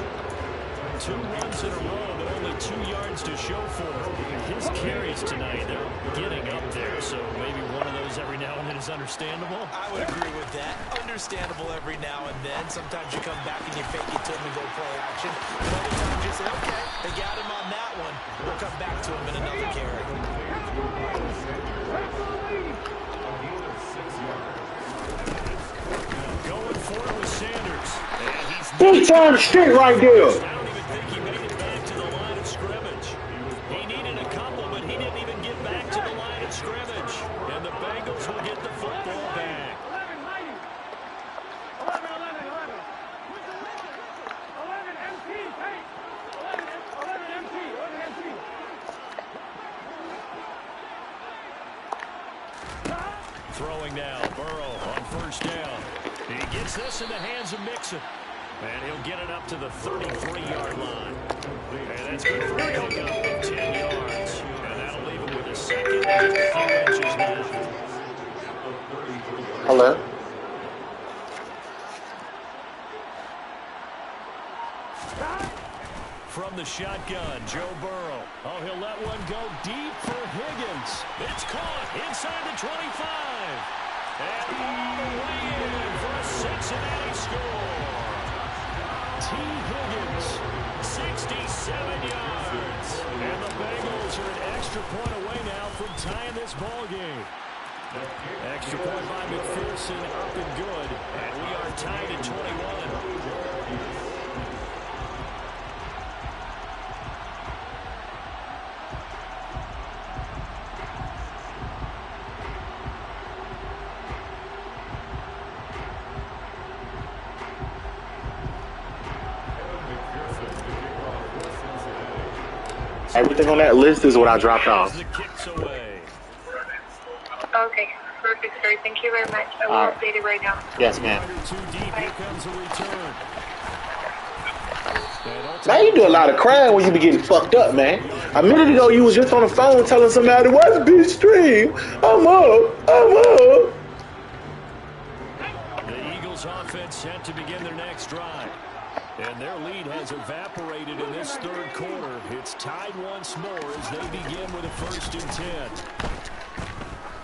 S1: 2 runs in a row, but only 2 yards to show for it. His carries tonight, they're getting up there, so maybe one of those every now and then is understandable.
S3: I would agree with that. Understandable every now and then. Sometimes you come back and you fake it to him and go play action. But other times you say, okay, they got him on that one. We'll come back to him in another carry.
S1: Going for it with Sanders. And he's
S5: Big time shit right there.
S1: I don't even think he made it back to the line of scrimmage. He needed a couple, but he didn't even get back to the line of scrimmage. And the Bengals will get the football back.
S2: 11 MT, hey! 11 MT.
S1: Throwing now, Burrow on first down. He gets this in the hands of Mixon. And he'll get it up to the 33-yard line. And that's good for a pickup of 10 yards. And that'll leave him with a second and just a few inches left.
S5: Hello.
S1: From the shotgun, Joe Burrow. Oh, he'll let one go deep for Higgins. It's caught inside the 25. And all the way in for a Cincinnati score. T. Higgins, 67 yards. And the Bengals are an extra point away now from tying this ball game. Extra point by McPherson, up and good. And we are tied at 21.
S5: Everything on that list is what I dropped off.
S7: Okay, perfect, sir. Thank you very much. I will update it right now.
S5: Yes, ma'am. Man, you do a lot of crying when you be getting fucked up, man. A minute ago, you was just on the phone telling somebody, "Watch big stream. I'm up.
S1: The Eagles offense set to begin their next drive. And their lead has evaporated in this third quarter. It's tied once more as they begin with a 1st and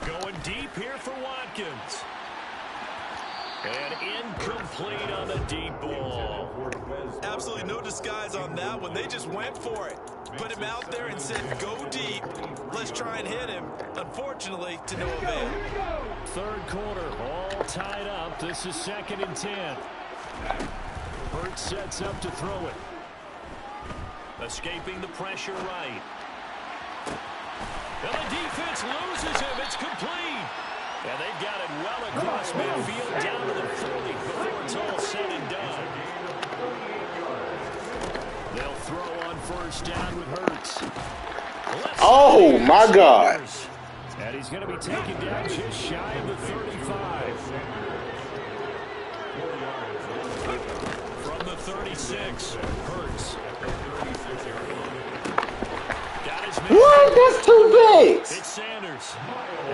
S1: 10. Going deep here for Watkins. And incomplete on the deep ball.
S3: Absolutely no disguise on that one. They just went for it. Put him out there and said, go deep. Let's try and hit him. Unfortunately, to no avail.
S1: Third quarter, all tied up. This is 2nd and 10. Hurts sets up to throw it. Escaping the pressure right. And the defense loses him. It's complete. And they've got it well across midfield down to the 40 before it's all said and done. They'll throw on first down with Hurts.
S5: Oh, my God.
S1: And he's going to be taken down just shy of the 35. From the 36, Hurts.
S5: What? That's too big.
S1: It's Sanders.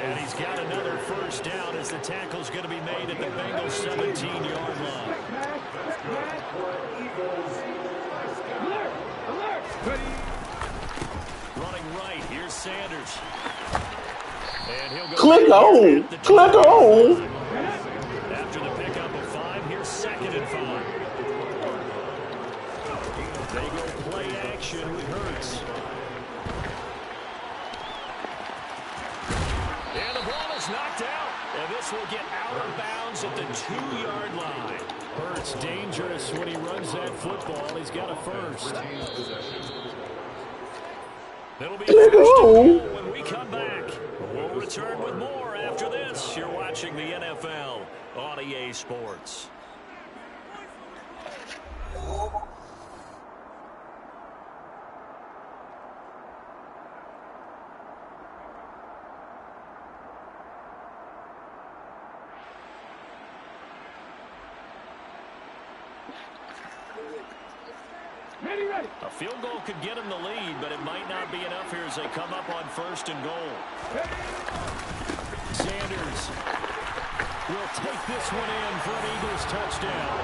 S1: And he's got another first down as the tackle's going to be made at the Bengals' 17-yard line. Running right, here's Sanders. And he'll go
S5: Click on.
S1: After the pickup of 5, here's 2nd and 5. They go play action with Hurts. And the ball is knocked out. And this will get out of bounds at the 2-yard line. Hurts dangerous when he runs that football. He's got a first. It'll be when we come back. We'll return with more after this. You're watching the NFL on EA Sports. A field goal could get him the lead, but it might not be enough here as they come up on 1st and goal. Sanders will take this one in for an Eagles touchdown.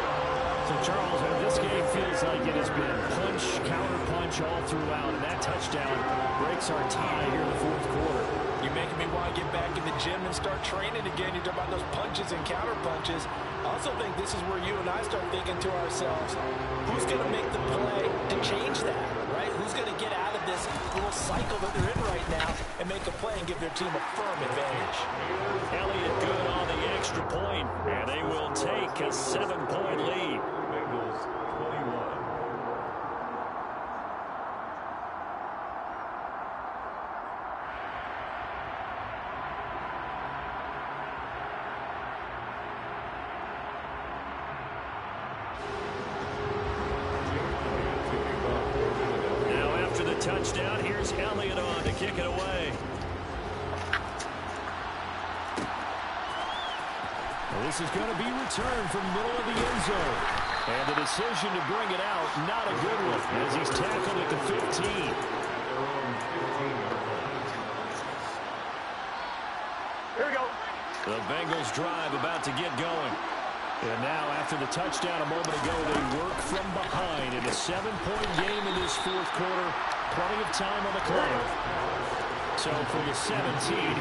S1: So, Charles, this game feels like it has been punch, counter punch all throughout, and that touchdown breaks our tie here in the fourth quarter.
S3: You're making me want to get back in the gym and start training again. You talk about those punches and counter punches. I also think this is where you and I start thinking to ourselves, who's going to make the play to change that, right? Who's going to get out of this little cycle that they're in right now and make a play and give their team a firm advantage?
S1: Elliott good on the extra point, and they will take a 7-point lead.
S4: Bengals 21.
S1: Touchdown. Here's Elliott on to kick it away. Well, this is going to be returned from the middle of the end zone. And the decision to bring it out, not a good one, as he's tackled at the 15.
S2: Here we go.
S1: The Bengals drive about to get going. And now, after the touchdown a moment ago, they work from behind in a 7-point game in this fourth quarter. Plenty of time on the clock. So from the 17,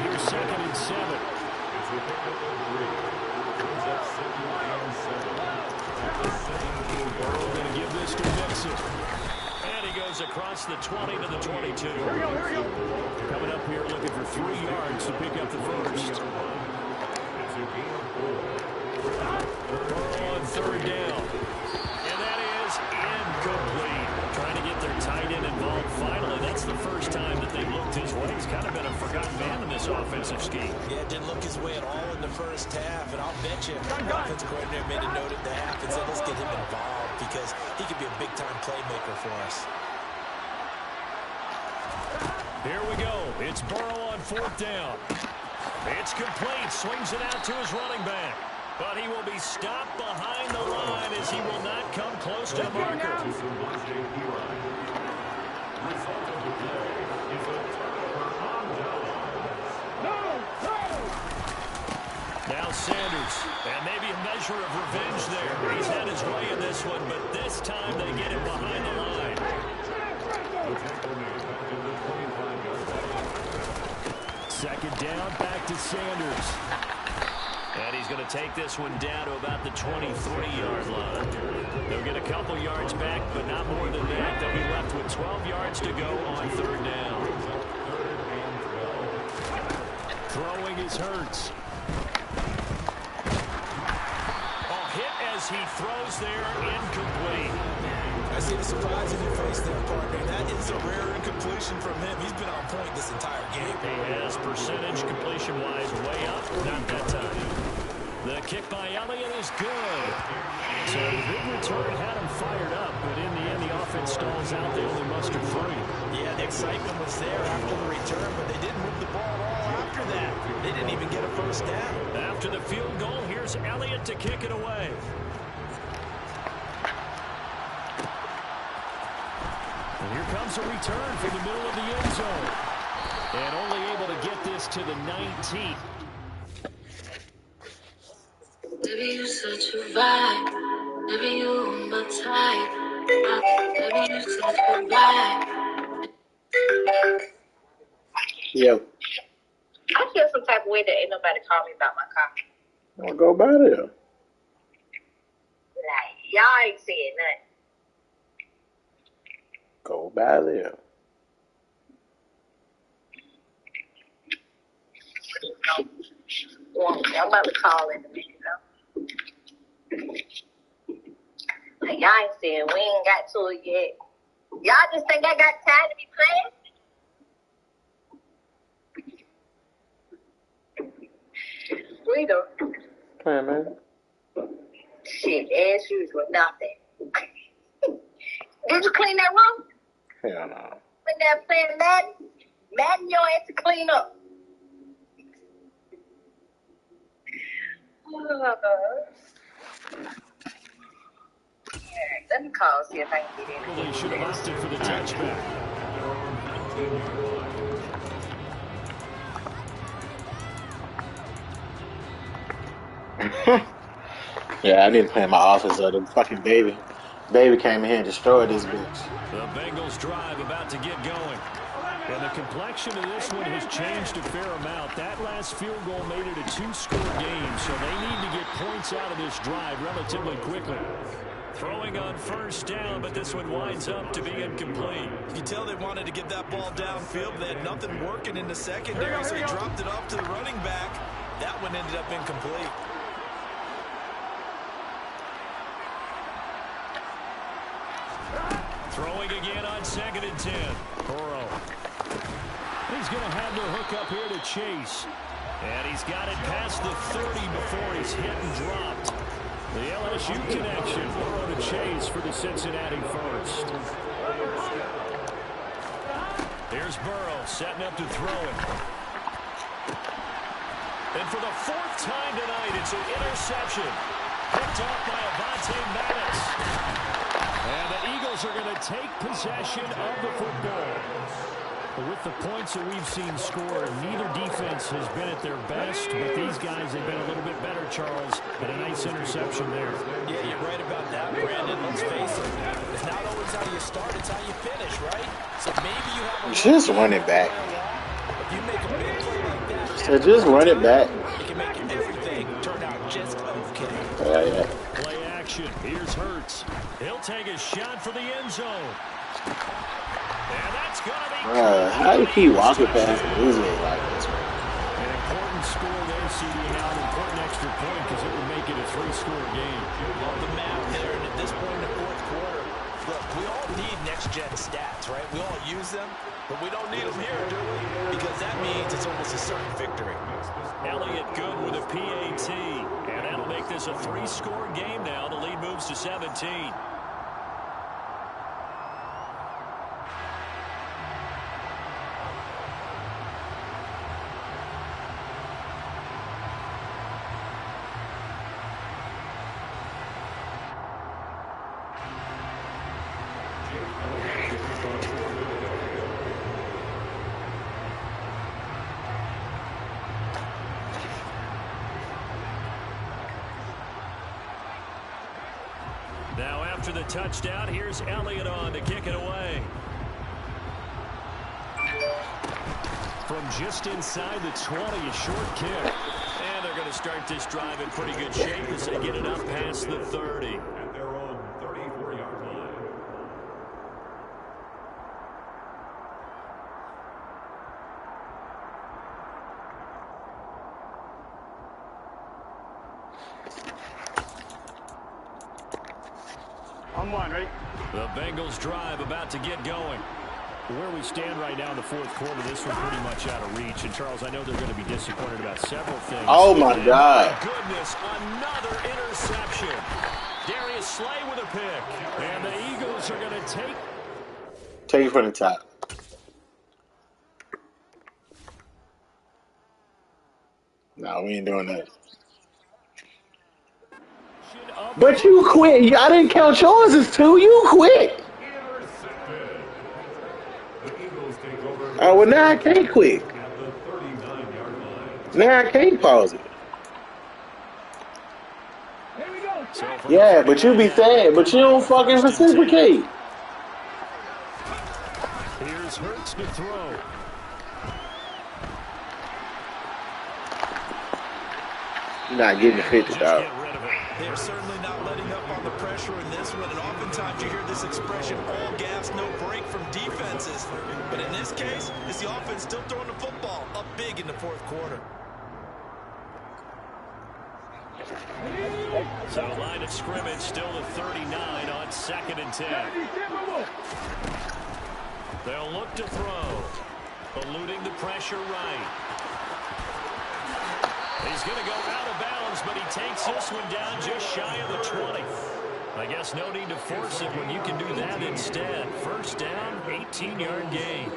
S1: here's 2nd and 7.
S4: It's a pick up of 3. Brings up 2nd and 7. At the 17.
S1: Burrow going to give this to Mixon. And he goes across the 20 to the 22.
S2: Here we go.
S1: Coming up here looking for 3 yards to pick up the first.
S4: It's a gain of 4.
S1: Burrow on 3rd down. And that is incomplete. Trying to get their tight end involved finally. That's the first time that they've looked his way. He's kind of been a forgotten man in this offensive scheme.
S3: Yeah, didn't look his way at all in the first half, and I'll bet you the offensive coordinator made a note at the half and said, let's get him involved because he could be a big-time playmaker for us.
S1: Here we go. It's Burrow on 4th down. It's complete. Swings it out to his running back. But he will be stopped behind the line as he will not come close to the marker. Now Sanders, and maybe a measure of revenge there. He's had his way in this one, but this time they get him behind the line. Second down, back to Sanders. And he's going to take this one down to about the 23-yard line. They'll get a couple yards back, but not more than that. They'll be left with 12 yards to go on 3rd down. Throwing is Hurts. A hit as he throws there, incomplete.
S3: I see the surprise in your face there, partner. That is a rare incompletion from him. He's been on point this entire game.
S1: He has percentage completion-wise way up. Not that time. The kick by Elliott is good. So the big return had him fired up, but in the end, the offense stalls out. They only mustered 3.
S3: Yeah, the excitement was there after the return, but they didn't move the ball at all after that. They didn't even get a first down.
S1: After the field goal, here's Elliott to kick it away. And here comes a return from the middle of the end zone. And only able to get this to the 19.
S8: Baby, you such a vibe. Baby, you my type. Baby, you such a vibe.
S5: Yo.
S7: I feel some type of way that ain't nobody call me about my car.
S5: I'll go by there.
S7: Like, y'all ain't saying nothing.
S5: Go by there.
S7: I'm about to call in a minute, Like, y'all ain't saying we ain't got to it yet. Y'all just think I got time to be playing? Rita.
S5: Hey, man.
S7: Shit, as usual, nothing. Did you clean that room?
S5: Hell no.
S7: When they're playing Madden, Madden your ass to clean up. Let me call, see if I can get in.
S1: Well, he should have opted for the touchback.
S5: Yeah, I need to play my offense. The fucking baby came in here and destroyed this bitch.
S1: The Bengals drive about to get going. And the complexion of this one has changed a fair amount. That last field goal made it a 2-score game, so they need to get points out of this drive relatively quickly. Throwing on first down, but this one winds up to be incomplete.
S3: You can tell they wanted to get that ball downfield. They had nothing working in the secondary, so he dropped it off to the running back. That one ended up incomplete.
S1: Throwing again on 2nd and 10. Burrow. He's going to have to hook up here to Chase. And he's got it past the 30 before he's hit and dropped. The LSU connection. Burrow to Chase for the Cincinnati first. Here's Burrow setting up to throw it. And for the 4th time tonight, it's an interception. Picked off by Avonte Maddox. And the Eagles are going to take possession of the football. With the points that we've seen scored, neither defense has been at their best, but these guys have been a little bit better, Charles, and a nice interception there.
S3: Yeah, you're right about that, Brandon. Let's face it. It's not always how you start, it's how you finish, right? So maybe you have a
S5: just run it back.
S3: If you make a big play like that,
S5: So just run it back.
S3: you can make everything turn out just okay.
S5: Yeah.
S1: Play action. Here's Hurts. He'll take a shot for the end zone. And that's going to be...
S5: How do you keep walking past and losing it like this, man?
S1: An important score there, CD, now an important extra point because it would make it a 3-score game.
S3: Well, the math there, and at this point in the 4th quarter, look, we all need next-gen stats, right? We all use them, but we don't need them here, do we? Because that means it's almost a certain victory.
S1: Elliott good with a PAT, and that'll make this a 3-score game now. The lead moves to 17. Now after the touchdown, here's Elliott on to kick it away. From just inside the 20, a short kick. And they're going to start this drive in pretty good shape as they get it up past the 30.
S4: At their own 34-yard line.
S2: On one, ready?
S1: The Bengals drive about to get going. Where we stand right now in the 4th quarter, this one's pretty much out of reach. And, Charles, I know they're going to be disappointed about several things.
S5: Oh, my God.
S1: My goodness, another interception. Darius Slay with a pick. And the Eagles are going to
S5: Take it from the top. No, we ain't doing that. But you quit. I didn't count yours as 2. You quit.
S4: Intercepted. The Eagles take over
S5: Oh, well, now I can't quit.
S4: at the 39-yard line.
S5: Now I can't pause it.
S2: Here we go.
S5: Yeah, but you be sad, but you don't fucking reciprocate.
S1: Here's Hurts to throw.
S5: You're not getting the 50,
S1: Just
S5: dog.
S1: get rid of it.
S3: They're certainly not letting up on the pressure in this one, and oftentimes you hear this expression, all gas, no break from defenses. But in this case, it's the offense still throwing the football up big in the 4th quarter.
S1: So line of scrimmage still to 39 on 2nd and 10. They'll look to throw. Eluding the pressure right. He's going to go out of bounds, but he takes this one down just shy of the 20. I guess no need to force it when you can do that instead. First down, 18-yard gain.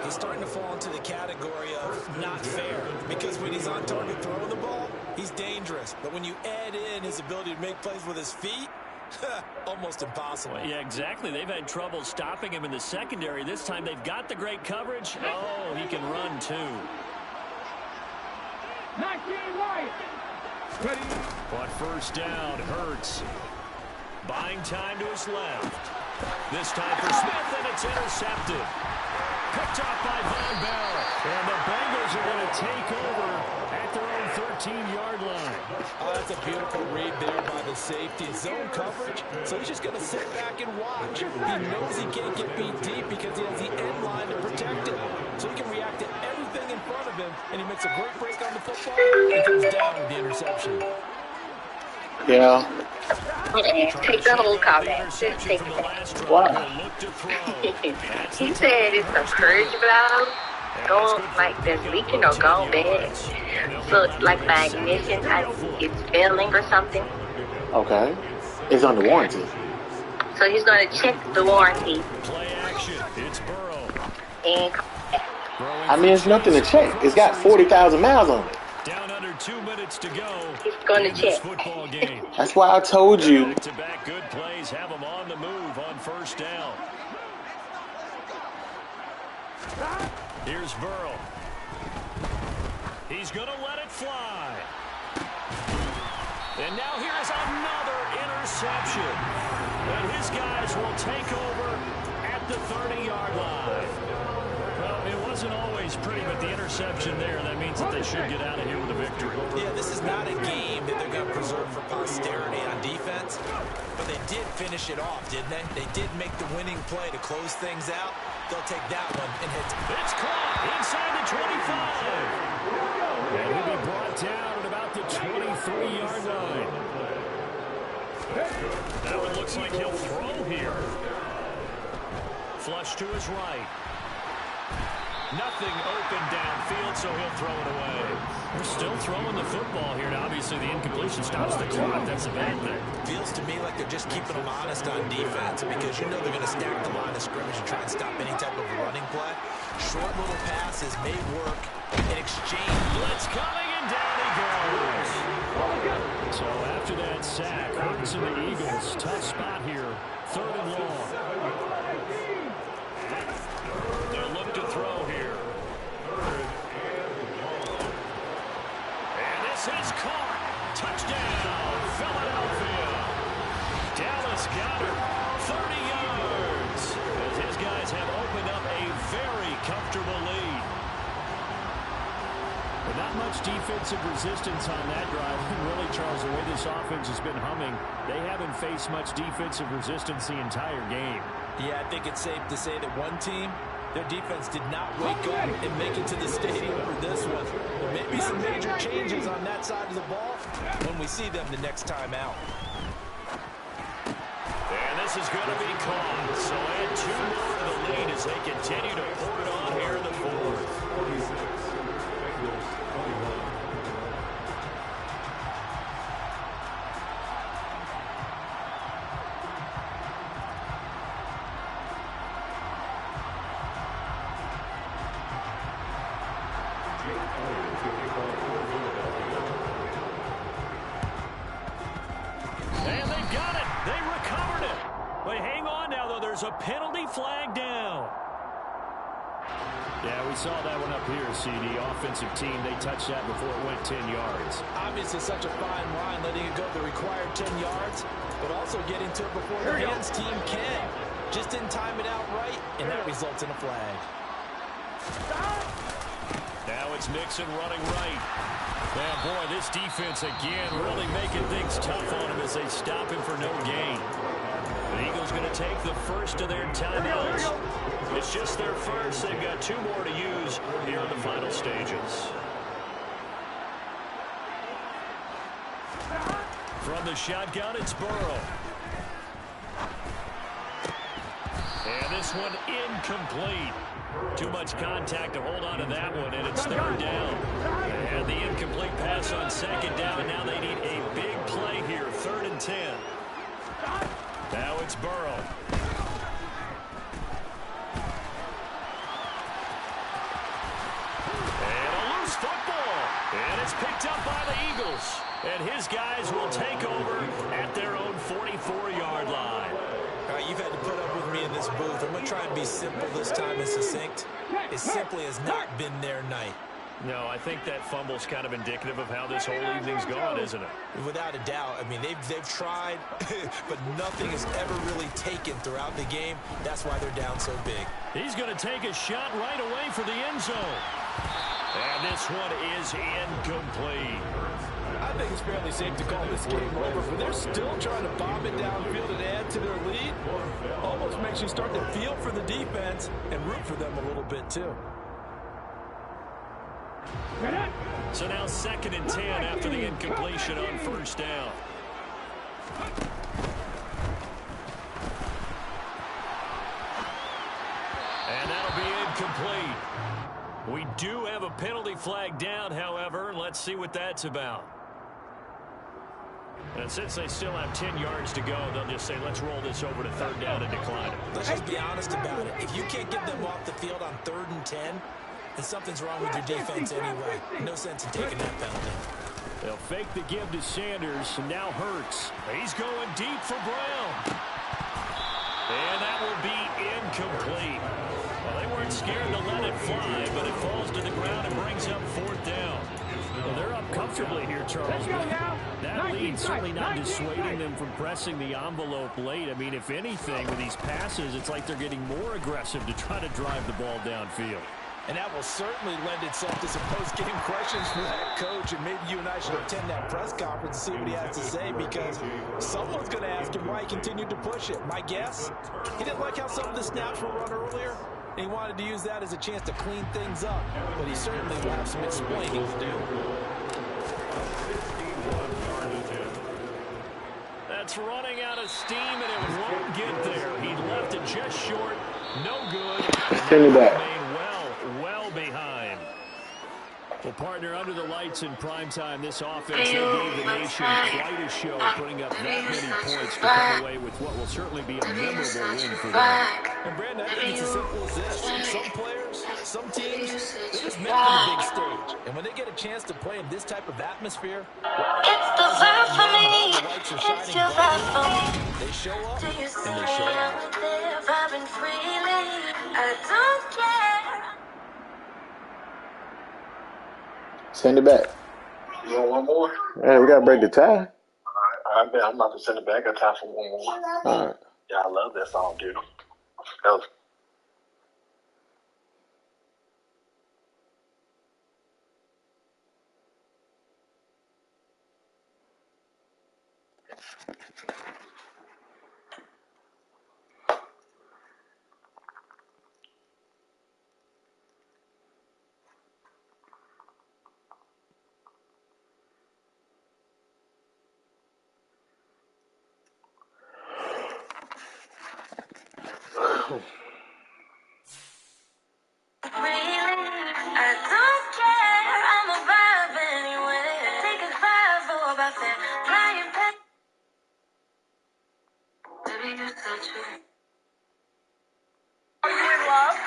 S3: He's starting to fall into the category of not fair, because when he's on target throwing the ball, he's dangerous. But when you add in his ability to make plays with his feet, almost impossible.
S1: Well, yeah, exactly. They've had trouble stopping him in the secondary. This time they've got the great coverage. Oh, he can run too.
S2: 19 right. Ready?
S1: On first down, Hurts. Buying time to his left. This time for Smith, and it's intercepted. Picked off by Von Bell. And the Bengals are going to take over at their own 13-yard line.
S3: Oh, that's a beautiful read there by the safety. Zone coverage, so he's just going to sit back and watch. He knows he can't get beat deep because he has the end line to protect it. So he can react to everything in front of him, and he makes a great break on the football and comes down with the interception.
S5: Yeah.
S7: Take the whole comment. Just take it.
S5: Why?
S7: He said it's a purge blow. Going like this leaking or gone bad. So it's like my ignition, it's failing or something.
S5: Okay. It's under warranty.
S7: So he's going to check the warranty.
S1: Play action. It's Burrow.
S7: And
S5: I mean, it's nothing to check. It's got 40,000 miles on it.
S1: Down under 2 minutes to go.
S7: he's going to check.
S1: Football game.
S5: That's why I told you.
S1: Back-to-back good plays have him on the move on first down. Here's Burrow. He's going to let it fly. And now here's another interception. And his guys will take over at the 30-yard line. Well, it wasn't always pretty, but the interception there, that means that they should get out of here with a victory.
S3: Yeah, this is not a game that they're going to preserve for posterity on defense, but they did finish it off, didn't they? They did make the winning play to close things out. They'll take that one and hit.
S1: It's caught inside the 25. And he'll be brought down at about the 23-yard line. That one looks like he'll throw here. Flush to his right. Nothing open downfield, so he'll throw it away. We're still throwing the football here. Now, obviously, the incompletion stops the clock. That's a bad thing.
S3: Feels to me like they're just keeping them honest on defense because you know they're going to stack the line of scrimmage and try and stop any type of running play. Short little passes may work in exchange.
S1: Blitz coming, and down he goes. So after that sack, Hurts and the Eagles, tough spot here. 3rd and long. They'll look to throw here. And this is caught. Touchdown, Philadelphia. Dallas got it. 30 yards. As his guys have opened up a very comfortable lead. But not much defensive resistance on that drive. And really, Charles, the way this offense has been humming, they haven't faced much defensive resistance the entire game.
S3: Yeah, I think it's safe to say that one team, their defense did not wake up and make it to the stadium for this one. There may be some major changes on that side of the ball when we see them the next time out.
S1: And this is going to be caught. So add 2 more to the lead as they continue to pour it on here in the 4th. And they've got it. They recovered it. But hang on now, though. There's a penalty flag down. Yeah, we saw that one up here, CD. Offensive team, they touched that before it went 10 yards.
S3: Obviously such a fine line, letting it go the required 10 yards, but also getting to it before the hands team can. Just didn't time it out right, and that results in a flag.
S1: Now it's Mixon running right. Yeah, boy, this defense again really making things tough on him as they stop him for no gain. The Eagles going to take the first of their timeouts. It's just their first. They've got 2 more to use here in the final stages. From the shotgun, it's Burrow. And this one incomplete. Too much contact to hold on to that one, and it's 3rd down. And the incomplete pass on 2nd down. Now they need a big play here, 3rd and 10. Now it's Burrow. And a loose football. And it's picked up by the Eagles. And his guys will take over at their own 44-yard line.
S3: All right, you've had to put up with me in this booth. I'm going to try and be simple this time and succinct. It simply has not been their night.
S1: No, I think that fumble's kind of indicative of how this whole evening's gone, isn't it?
S3: Without a doubt. I mean, they've tried, but nothing is ever really taken throughout the game. That's why they're down so big.
S1: He's going to take a shot right away for the end zone. And this one is incomplete.
S9: I think it's fairly safe to call this game over, but they're still trying to bomb it downfield and add to their lead. Almost makes you start to feel for the defense and root for them a little bit, too.
S1: So now 2nd and 10 after the incompletion on first down. And that'll be incomplete. We do have a penalty flag down, however. Let's see what that's about. And since they still have 10 yards to go, they'll just say, let's roll this over to 3rd down and decline it.
S3: Let's just be honest about it. If you can't get them off the field on 3rd and 10, then something's wrong with your defense anyway. No sense in taking that penalty.
S1: They'll fake the give to Sanders, and now Hurts. He's going deep for Brown. And that will be incomplete. Well, they weren't scared to let it fly, but it falls to the ground and brings up 4th down. Well, they're up comfortably here, Charles. That lead certainly not dissuading them from pressing the envelope late. I mean, if anything, with these passes, it's like they're getting more aggressive to try to drive the ball downfield.
S9: And that will certainly lend itself to some post-game questions for that coach. And maybe you and I should attend that press conference and see what he has to say, because someone's going to ask him why he continued to push it. My guess, he didn't like how some of the snaps were run earlier, and he wanted to use that as a chance to clean things up. But he certainly will have some explaining to do.
S1: That's running out of steam, and it won't get there. He left it just short. No good.
S5: Send it back.
S1: Well behind. Well, partner, under the lights in primetime, this offense gave the nation quite a show, putting up that many points to come away with what will certainly be a memorable win for them.
S9: And Brandon, I think it's as simple as this. Some players, some teams, they're just meant for the big stage. And when they get a chance to play in this type of atmosphere,
S8: It's the vibe for me.
S9: the lights are
S8: It's
S9: shining
S8: your vibe for me.
S9: bright, they show up
S8: Do you
S9: and
S8: see
S9: they show
S8: I'm
S9: out.
S8: there vibing freely? I don't care.
S5: Send it back.
S10: You want one more?
S5: Yeah, we got to break the tie.
S10: I'm about to send it back. I got time for one more.
S5: All right.
S10: Yeah, I love that song, dude. That was
S8: I don't care. I'm a vibe anyway. Take a vibe for about that. Flying back. Baby, you're such a. Love.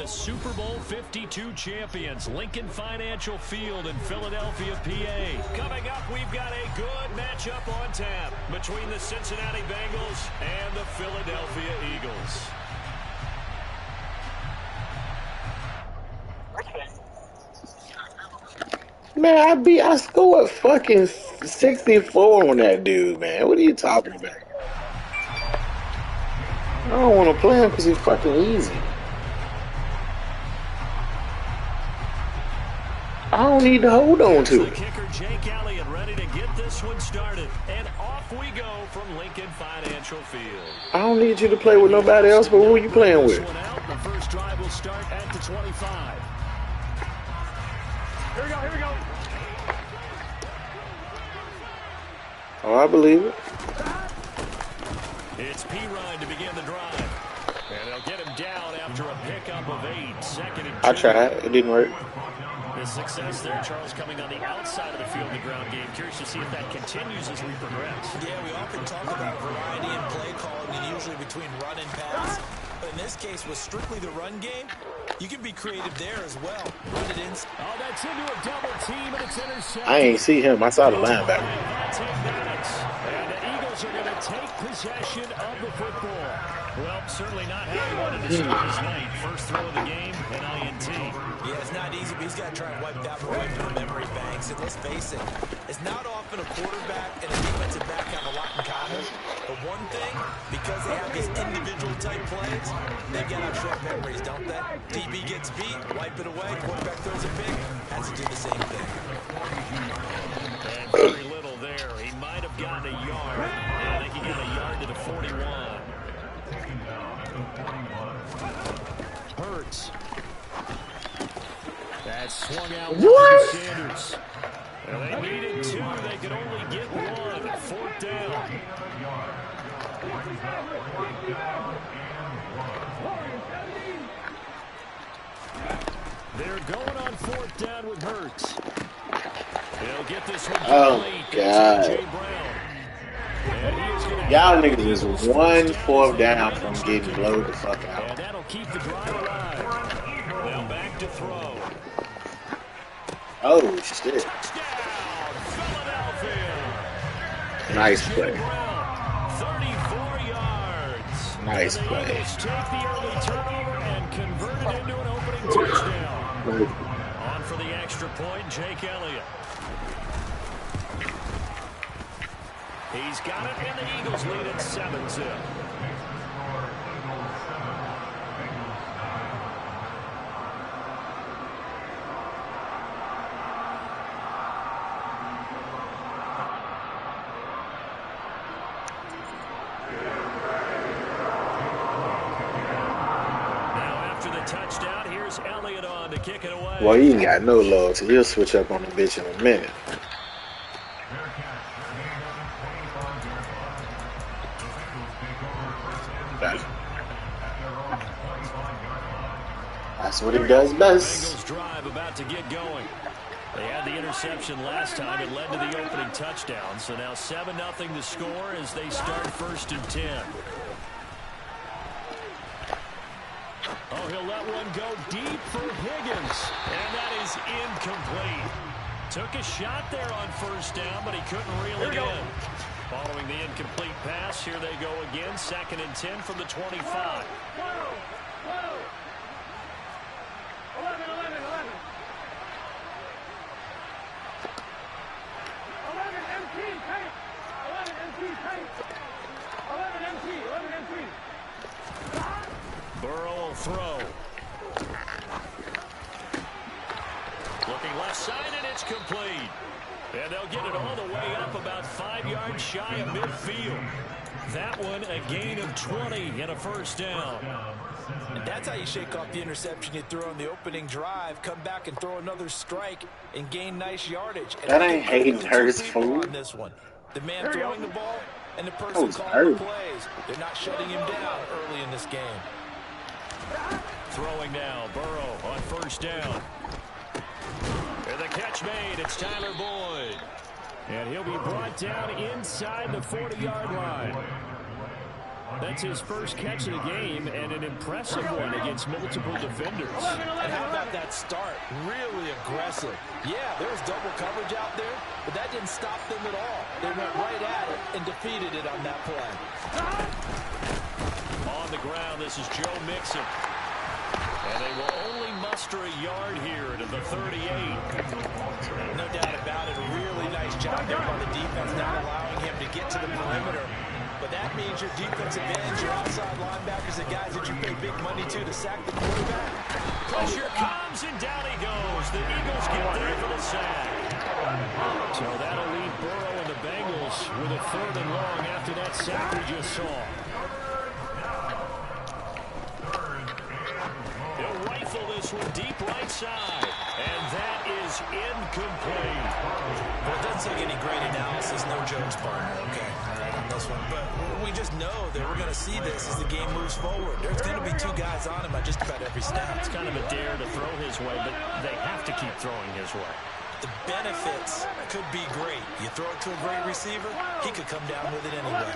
S1: Super Bowl 52 champions, Lincoln Financial Field in Philadelphia, PA. Coming up, we've got a good matchup on tap between the Cincinnati Bengals and the Philadelphia Eagles.
S5: Man, I scored fucking 64 on that dude, man. What are you talking about? I don't want to play him because he's fucking easy. I don't need to hold on to
S1: The
S5: it.
S1: kicker, Jake Elliott, ready to get this one started. And off we go from Lincoln Financial Field.
S5: I don't need you to play with nobody else, but who you playing with?
S1: The first drive will start at the 25.
S2: Here we go, here we go.
S5: Oh, I believe it.
S1: It's P-Ryan to begin the drive. And they'll get him down after a pickup of 8. Second and 2.
S5: I tried. It didn't work.
S1: The success there, Charles, coming on the outside of the field, the ground game. Curious to see if that continues as we progress.
S9: Yeah, we often talk about variety in play calling and usually between run and pass. But in this case, with strictly the run game, you can be creative there as well. Run it in.
S1: Oh, that's into a double team, and it's intercepted.
S5: I ain't see him. I saw the linebacker.
S1: And the Eagles are going to take possession of the football. Well, certainly not how he wanted to start his night. First throw of the game, an INT.
S9: Yeah, it's not easy, but he's got to try and wipe that one away from the memory banks. And let's face it, it's not often a quarterback and a defensive back have a lot in common. But one thing, because they have these individual type plays, they've got to have short memories, don't they? DB gets beat, wipe it away, quarterback throws a pick, has to do the same thing.
S1: And very little there. He might have gotten a yard. I think he got a yard to the 41. Hurts. That swung out
S5: What?
S1: to Sanders. And they needed 2. They could only get 1. Fourth down. They're going on fourth down with Hurts. They'll get this one.
S5: Oh, God. Y'all niggas is 1 4th down from getting blowed the fuck out.
S1: And that'll keep the drive alive. Now back to throw.
S5: Oh, shit.
S1: Touchdown, Philadelphia.
S5: Nice play.
S1: 34 yards.
S5: Nice
S1: and the
S5: play.
S1: Eagles take the early turnover and convert it into an opening touchdown. On for the extra point, Jake Elliott. He's got it, and the Eagles lead at 7-0. Touchdown. Here's Elliott on to kick it away.
S5: Well, he ain't got no loyalty. He'll switch up on the bitch in a minute. That's what he does best.
S1: Bengals drive about to get going. They had the interception last time. It led to the opening touchdown. So now 7-0 to score as they start 1st and 10. Oh, he'll let one go deep for Higgins. And that is incomplete. Took a shot there on 1st down, but he couldn't reel it in. Following the incomplete pass, here they go again. 2nd and 10 from the 25.
S2: 11. 11 MT, tank. 11 MT, tank. 11 MT, 11 MT.
S1: Burrow will throw. Looking left side, and it's complete. And they'll get it all the way up about 5 yards shy of midfield. That one a gain of 20 and a 1st down.
S9: And that's how you shake off the interception you threw on the opening drive. Come back and throw another strike and gain nice yardage. And
S5: that ain't Hayden Hurst fool.
S9: On this one. The man throwing the ball and the person calling the plays. They're not shutting him down early in this game.
S1: Throwing now, Burrow on 1st down. And the catch made, it's Tyler Boyd. And he'll be brought down inside the 40-yard line. That's his first catch of the game, and an impressive one against multiple defenders.
S9: And how about that start? Really aggressive. Yeah, there was double coverage out there, but that didn't stop them at all. They went right at it and defeated it on that play.
S1: On the ground, this is Joe Mixon. And they will only muster a yard here to the 38.
S9: No doubt about it. A really nice job there by the defense, not allowing him to get to the perimeter. But that means your defensive ends, your outside linebackers, the guys that you pay big money to sack the quarterback.
S1: Pressure comes, and down he goes. The Eagles get there for the sack. So that'll leave Burrow and the Bengals with a 3rd and long after that sack we just saw. They'll rifle this one deep right side. And that is incomplete.
S9: Well, it doesn't take any great analysis, no jokes, partner, okay, all right, on this one. But we just know that we're going to see this as the game moves forward. There's going to be 2 guys on him at just about every snap.
S1: It's kind of a dare to throw his way, but they have to keep throwing his way.
S9: The benefits could be great. You throw it to a great receiver, he could come down with it anyway.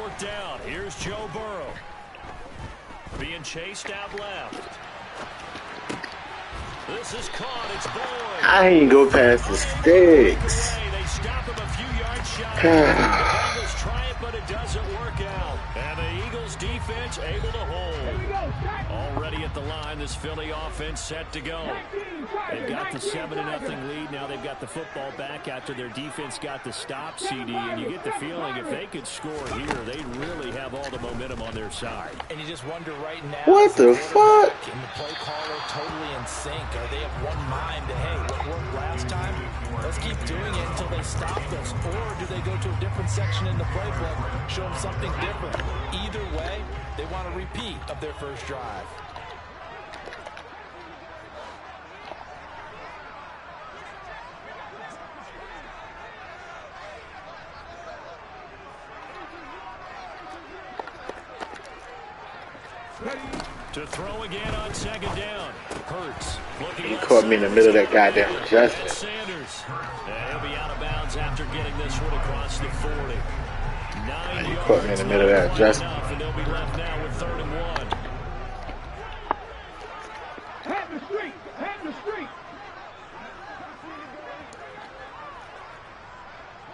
S1: 4th down. Here's Joe Burrow. Being chased out left. This is caught. It's Boyd.
S5: I ain't go past the sticks.
S1: They stop him a few yards shy. The Bengals try it, but it doesn't work out. And the Eagles defense able to hold. Already at the line, this Philly offense set to go. They've got the 7-0 lead. Now they've got the football back after their defense got the stop, CD. And you get the feeling if they could score here, they'd really have all the momentum on their side.
S9: And you just wonder right now.
S5: What the fuck?
S9: And the play caller totally in sync. Are they of one mind to, hey, what worked last time? Let's keep doing it until they stop us. Or do they go to a different section in the playbook, show them something different? Either way, they want a repeat of their first drive.
S1: To throw again on 2nd down. Hurts.
S5: He caught me in the middle of that goddamn adjustment.
S1: Sanders. He'll be out of bounds after getting this one across the 40. 9
S5: He caught me in the middle of that adjustment.
S1: And they'll be left now with 3rd and 1.
S2: Head in the street. Head in the street.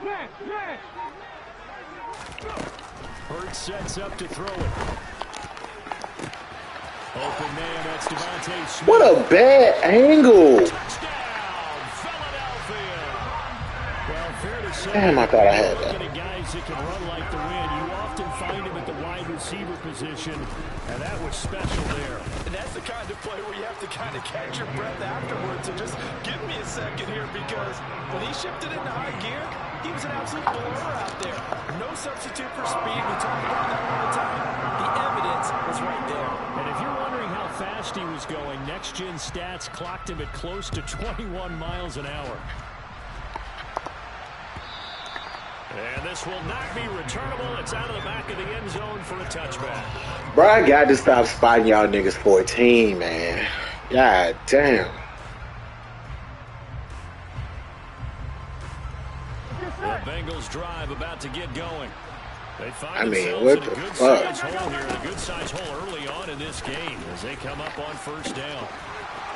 S2: Smash, smash.
S1: Hurts sets up to throw it. Open man, that's Devontae Smith.
S5: What a bad angle.
S1: Touchdown, Philadelphia. Well, fair to say,
S5: Damn, I thought I had that.
S1: looking at guys that can run like the wind, you often find him at the wide receiver position, and that was special there.
S9: And that's the kind of play where you have to kind of catch your breath afterwards and just give me a second here, because when he shifted into high gear, he was an absolute blower out there. No substitute for speed. We talked about that all the time. The evidence was right there.
S1: And if you're wondering how fast he was going, next-gen stats clocked him at close to 21 miles an hour. And this will not be returnable. It's out of the back of the end zone for a touchback.
S5: Bro, I got to stop spotting y'all niggas 14, man. God damn.
S1: The Bengals drive about to get going. They find
S5: I mean,
S1: themselves
S5: what
S1: in
S5: the
S1: a good
S5: fuck?
S1: size hole here, a good size hole early on in this game as they come up on 1st down.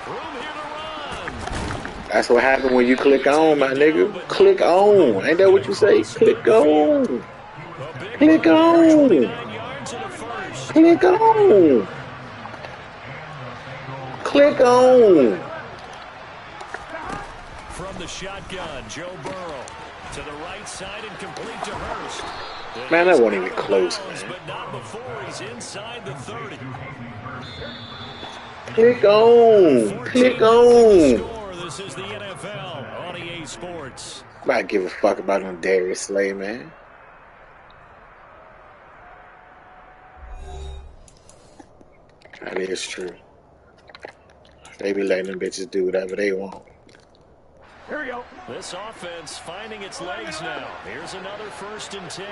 S1: Room here to run.
S5: That's what happened when you click on, my nigga. Click on. Ain't that what you say? Click on. Click on.
S1: 29 yards and a first.
S5: Click on. Click on.
S1: From the shotgun, Joe Burrow to the right side and complete to Hurst.
S5: Man, that wasn't even close, man.
S1: But not before he's inside the 30.
S5: Click on. Click on.
S1: This is the NFL on EA Sports.
S5: I give a fuck about them Darius Slay, man. That is true. They be letting them bitches do whatever they want.
S2: Here we go.
S1: This offense finding its legs now. Here's another 1st and 10.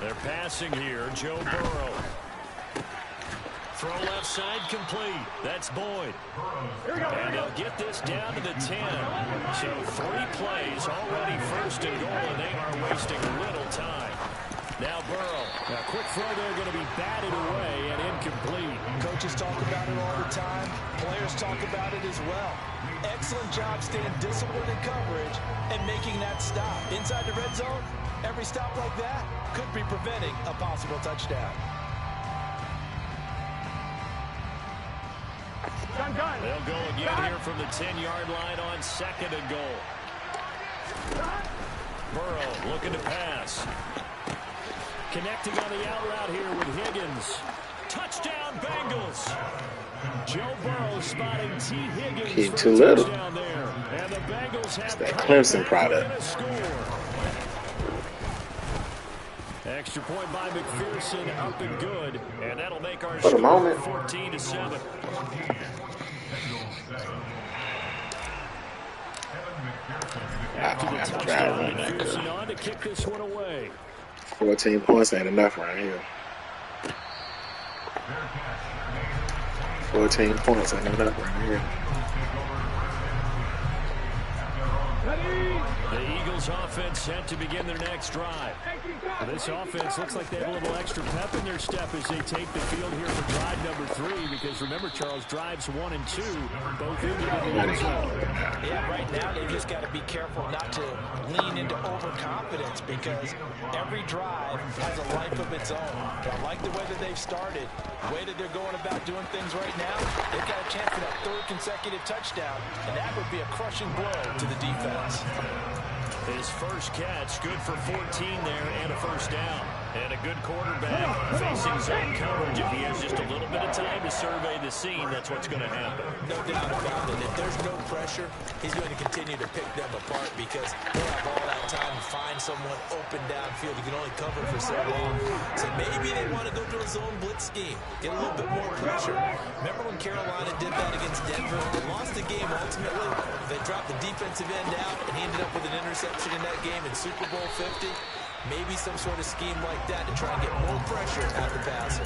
S1: They're passing here. Joe Burrow. Throw left side complete. That's Boyd. And they'll get this down to the 10. So 3 plays already 1st and goal, and they are wasting little time. Now Burrow. A quick throw there going to be batted away and incomplete.
S9: Coaches talk about it all the time. Players talk about it as well. Excellent job staying disciplined in coverage and making that stop. Inside the red zone, every stop like that could be preventing a possible touchdown.
S1: They'll go again here from the 10-yard line on 2nd and goal. Burrow looking to pass. Connecting on the out route here with Higgins. Touchdown, Bengals. Joe Burrow spotting T. Higgins.
S5: Keep too little.
S1: There. And the Bengals have
S5: that Clemson product.
S1: Extra point by McPherson, up and good. And that'll make our
S5: For the
S1: score
S5: moment.
S1: 14-7. After the touchdown, McPherson on to kick this one away.
S5: 14 points ain't enough right here. 14 points ain't enough right here.
S1: The Eagles offense set to begin their next drive. This offense looks like they have a little extra pep in their step as they take the field here for drive number 3. Because remember, Charles, drives 1 and 2 both into the end zone.
S9: Yeah, right now they just got to be careful not to lean into overconfidence because every drive has a life of its own. But I like the way that they've started, the way that they're going about doing things right now. They've got a chance for that 3rd consecutive touchdown, and that would be a crushing blow to the defense.
S1: His first catch, good for 14 there and a first down. And a good quarterback facing zone coverage. If he has just a little bit of time to survey the scene, that's what's going to happen.
S9: No doubt about it. If there's no pressure, he's going to continue to pick them apart because he'll have all that time to find someone open downfield. He can only cover for so long. So maybe they want to go to a zone blitz scheme, get a little bit more pressure. Remember when Carolina did that against Denver? They lost the game ultimately. They dropped the defensive end out, and he ended up with an interception in that game in Super Bowl 50. Maybe some sort of scheme like that to try and get more pressure at the passer.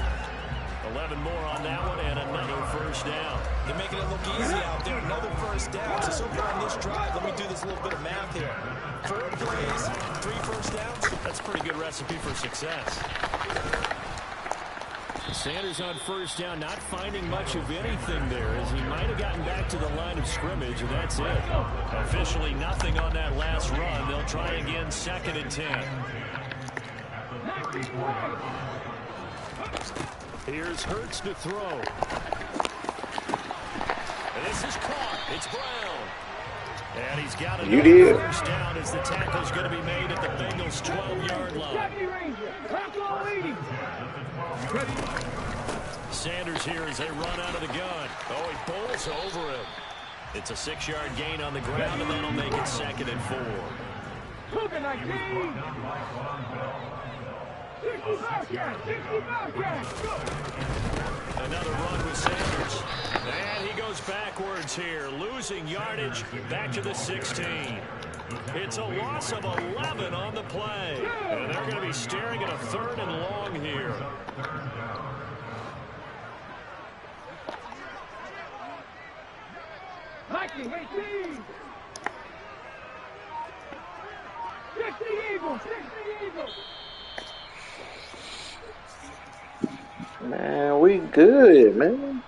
S1: 11 more on that one and another first down.
S9: They're making it look easy out there. Another first down. So far on this drive, let me do this little bit of math here. 4 plays, 3 first downs.
S1: That's a pretty good recipe for success. Sanders on first down, not finding much of anything there as he might have gotten back to the line of scrimmage, and that's it. Officially nothing on that last run. They'll try again, 2nd and 10. Here's Hurts to throw. This is caught. It's Brown. And he's got another first down as the tackle's going to be made at the Bengals' 12-yard line. Sanders here as they run out of the gun. Oh, he bowls over him. It's a 6-yard gain on the ground, and that'll make it 2nd and 4. Another run with Sanders. And he goes backwards here, losing yardage back to the 16. It's a loss of 11 on the play. And they're going to be staring at a 3rd and long here.
S5: Man, we good, man.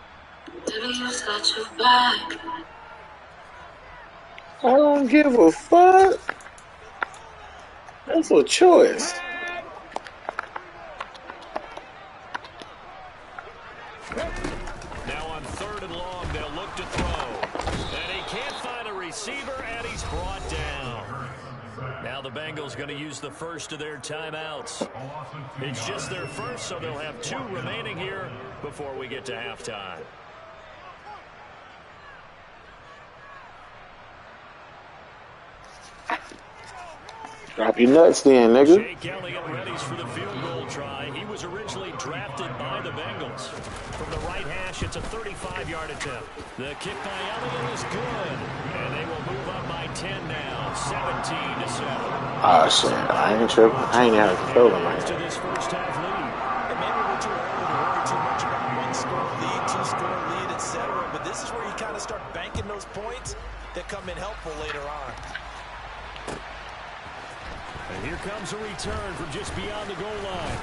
S5: I don't give a fuck. That's a choice.
S1: Now on 3rd and long, they'll look to throw. And he can't find a receiver, and he's brought down. Now the Bengals going to use the first of their timeouts. It's just their first, so they'll have 2 remaining here before we get to halftime.
S5: Drop your nuts then, nigga.
S1: Jake Elliott readies for the field goal try. He was originally drafted by the Bengals. From the right hash, it's a 35-yard attempt. The kick by Elliott is good. And they will move up by 10 now, 17-7.
S5: Oh, shit. I ain't tripping. I ain't had to control him, man.
S1: To this first half lead.
S9: And maybe we're too early to worry too much about 1-score lead, 2-score lead, etc. But this is where you kind of start banking those points that come in helpful later on.
S1: And here comes a return from just beyond the goal line.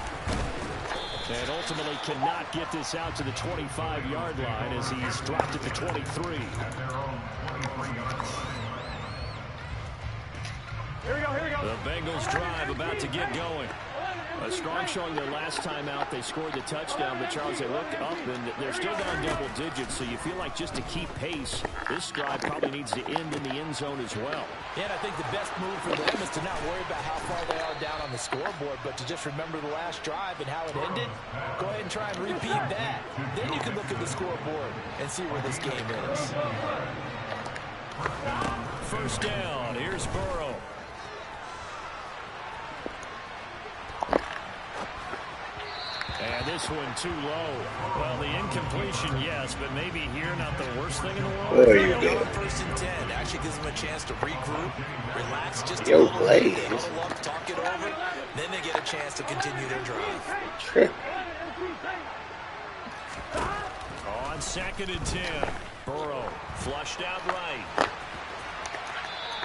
S1: And ultimately cannot get this out to the 25-yard line as he's dropped at the 23.
S2: Here we go.
S1: The Bengals drive about to get going. A strong showing their last time out. They scored the touchdown, but Charles, they look up and they're still down double digits, so you feel like just to keep pace, this drive probably needs to end in the end zone as well.
S9: Yeah, and I think the best move for them is to not worry about how far they are down on the scoreboard, but to just remember the last drive and how it ended. Go ahead and try and repeat that. Then you can look at the scoreboard and see where this game is.
S1: First down. Here's Burrow. And this one too low. Well, the incompletion, yes, but maybe here not the worst thing in the world.
S3: There you go. First and 10 actually gives them a chance to regroup, relax just a little bit, huddle up, talk it over. Then they get a chance to continue their drive.
S5: Sure.
S1: On 2nd and 10, Burrow flushed out right.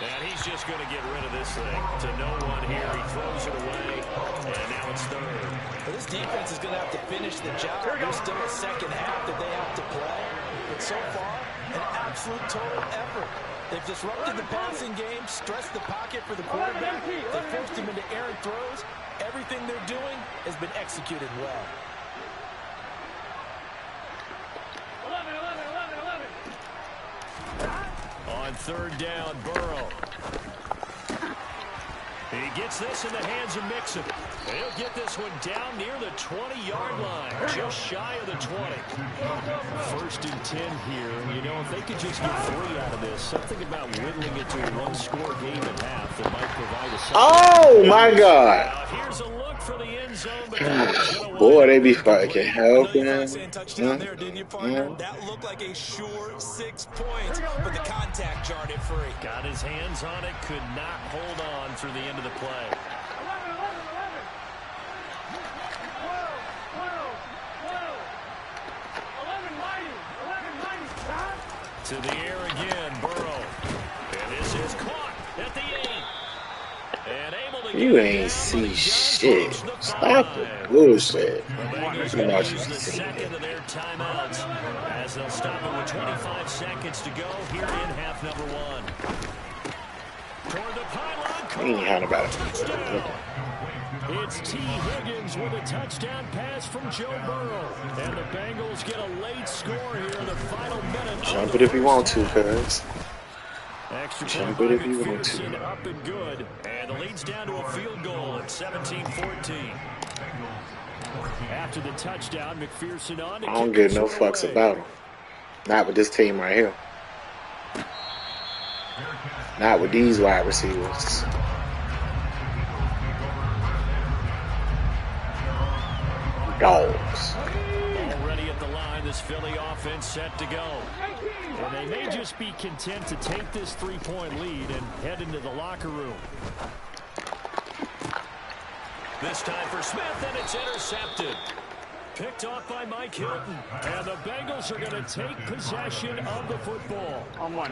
S1: And he's just going to get rid of this thing to no one here. He throws it away, and now it's third.
S9: Well, this defense is going to have to finish the job. There's still a second half that they have to play. But so far, an absolute total effort. They've disrupted the passing game, stressed the pocket for the quarterback. They forced him into errant throws. Everything they're doing has been executed well.
S2: 11.
S1: On 3rd down, Burrow. He gets this in the hands of Mixon. He'll get this one down near the 20-yard line, just shy of the 20. 1st and 10 here. You know, if they could just get 3 out of this, something about whittling it to a one-score game at half that might provide a...
S5: Oh, my God.
S1: Now, here's a look for the end zone. But
S5: boy, they be fucking helping.
S3: That looked like a sure 6 points, but the contact jarred it free.
S1: Got his hands on it, could not hold on through the end of the play.
S2: 11.
S1: To the air again, Burrow. And this is caught at the 8. And able to
S5: You ain't see shit. Stop the bullshit.
S1: You know use the second of their timeouts as they'll stop it with 25 seconds to go here in half number 1. Toward the pylon.
S5: He ain't had about it.
S1: It's T. Higgins with a touchdown pass from Joe Burrow. And the Bengals get a late score here in the final minute.
S5: Jump it if you want to, cuz.
S1: Extra
S5: Jump it if you want to.
S1: McPherson up and good. And the lead's down to a field goal at 17-14. After the touchdown, McPherson on to
S5: I don't give no fucks about him. Not with this team right here. Not with these wide receivers. Dogs.
S1: Already at the line, this Philly offense set to go. And they may just be content to take this 3-point lead and head into the locker room. This time for Smith, and it's intercepted. Picked off by Mike Hilton. And the Bengals are going to take possession of the football.
S2: On one.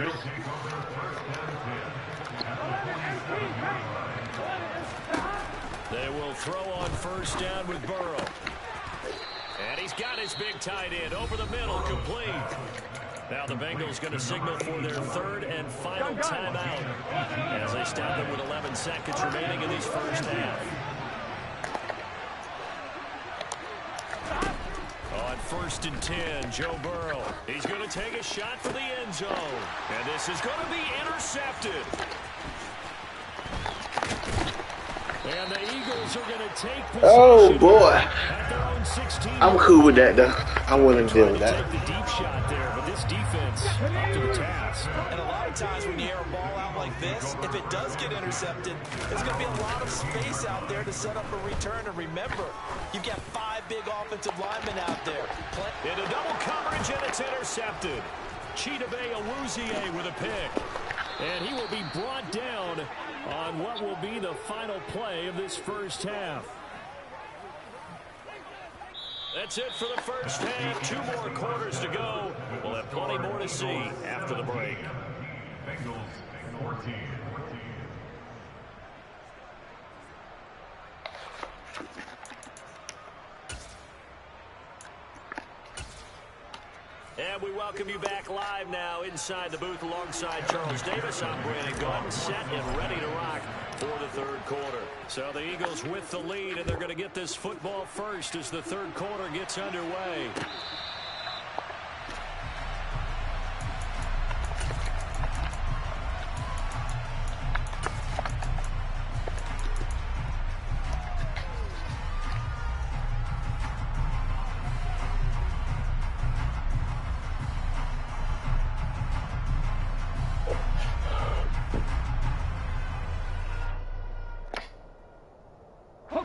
S1: They will throw on 1st down with Burrow. And he's got his big tight end over the middle, complete. Now the Bengals going to signal for their 3rd and final timeout as they stop it with 11 seconds remaining in this first half. On 1st and 10, Joe Burrow. He's going to take a shot for the end zone. And this is going to be intercepted. And the Eagles are going to take possession.
S5: Oh, boy.
S1: At their own 16.
S5: I'm cool with that, though. I'm willing to deal with that.
S1: Take the deep shot there, but this defense up to the task.
S9: And a lot of times when you air a ball out like this, if it does get intercepted, there's going to be a lot of space out there to set up a return. And remember, you've got 5 big offensive linemen out there.
S1: Into double coverage, and it's intercepted. Chidobe Awuzie with a pick. And he will be brought down on what will be the final play of this first half. That's it for the first half. 2 more quarters to go. We'll have plenty more to see after the break.
S4: Bengals 14.
S1: And we welcome welcome you back live now inside the booth alongside Charles Davis. I'm Brandon Gaudin, set and ready to rock for the third quarter. So the Eagles with the lead, and they're going to get this football first as the third quarter gets underway.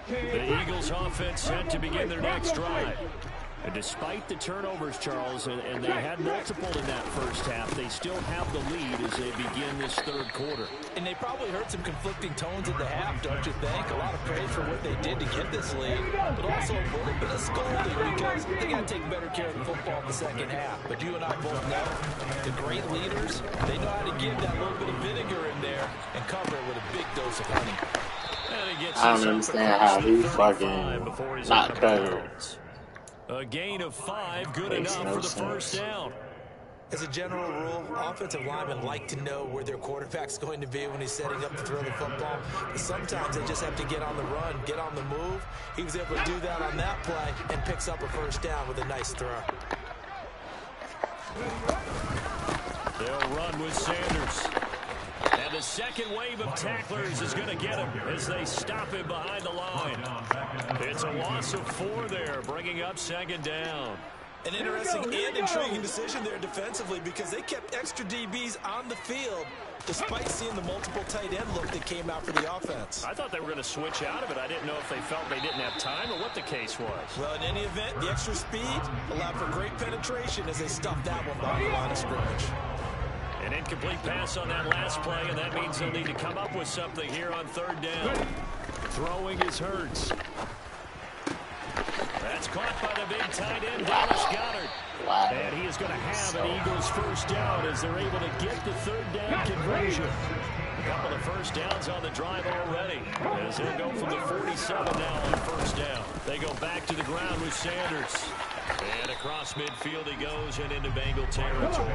S1: The Eagles offense set to begin their next drive. And despite the turnovers, Charles, and they had multiple in that first half, they still have the lead as they begin this third quarter.
S9: And they probably heard some conflicting tones at the half, don't you think? A lot of praise for what they did to get this lead, but also a little bit of scolding because they got to take better care of the football in the second half. But you and I both know the great leaders, they know how to give that little bit of vinegar in there and cover it with a big dose of honey.
S5: I don't understand how he's fucking not covered.
S1: A gain of 5, good enough for the first down.
S9: As a general rule, offensive linemen like to know where their quarterback's going to be when he's setting up to throw the football. But sometimes they just have to get on the run, get on the move. He was able to do that on that play and picks up a first down with a nice throw.
S1: They'll run with Sanders. And the second wave of tacklers is going to get him as they stop him behind the line. It's a loss of 4 there, bringing up second down.
S9: An interesting and intriguing decision there defensively because they kept extra DBs on the field despite seeing the multiple tight end look that came out for the offense.
S1: I thought they were going to switch out of it. I didn't know if they felt they didn't have time or what the case was.
S9: Well, in any event, the extra speed allowed for great penetration as they stuffed that one behind the line of scrimmage.
S1: An incomplete pass on that last play, and that means they'll need to come up with something here on third down. Throwing is Hurts. That's caught by the big tight end, Dallas Goedert. And he is going to have an Eagles first down as they're able to get the third down conversion. A couple of first downs on the drive already as they'll go from the 47 now on first down. They go back to the ground with Sanders. And across midfield he goes and into Bengal territory.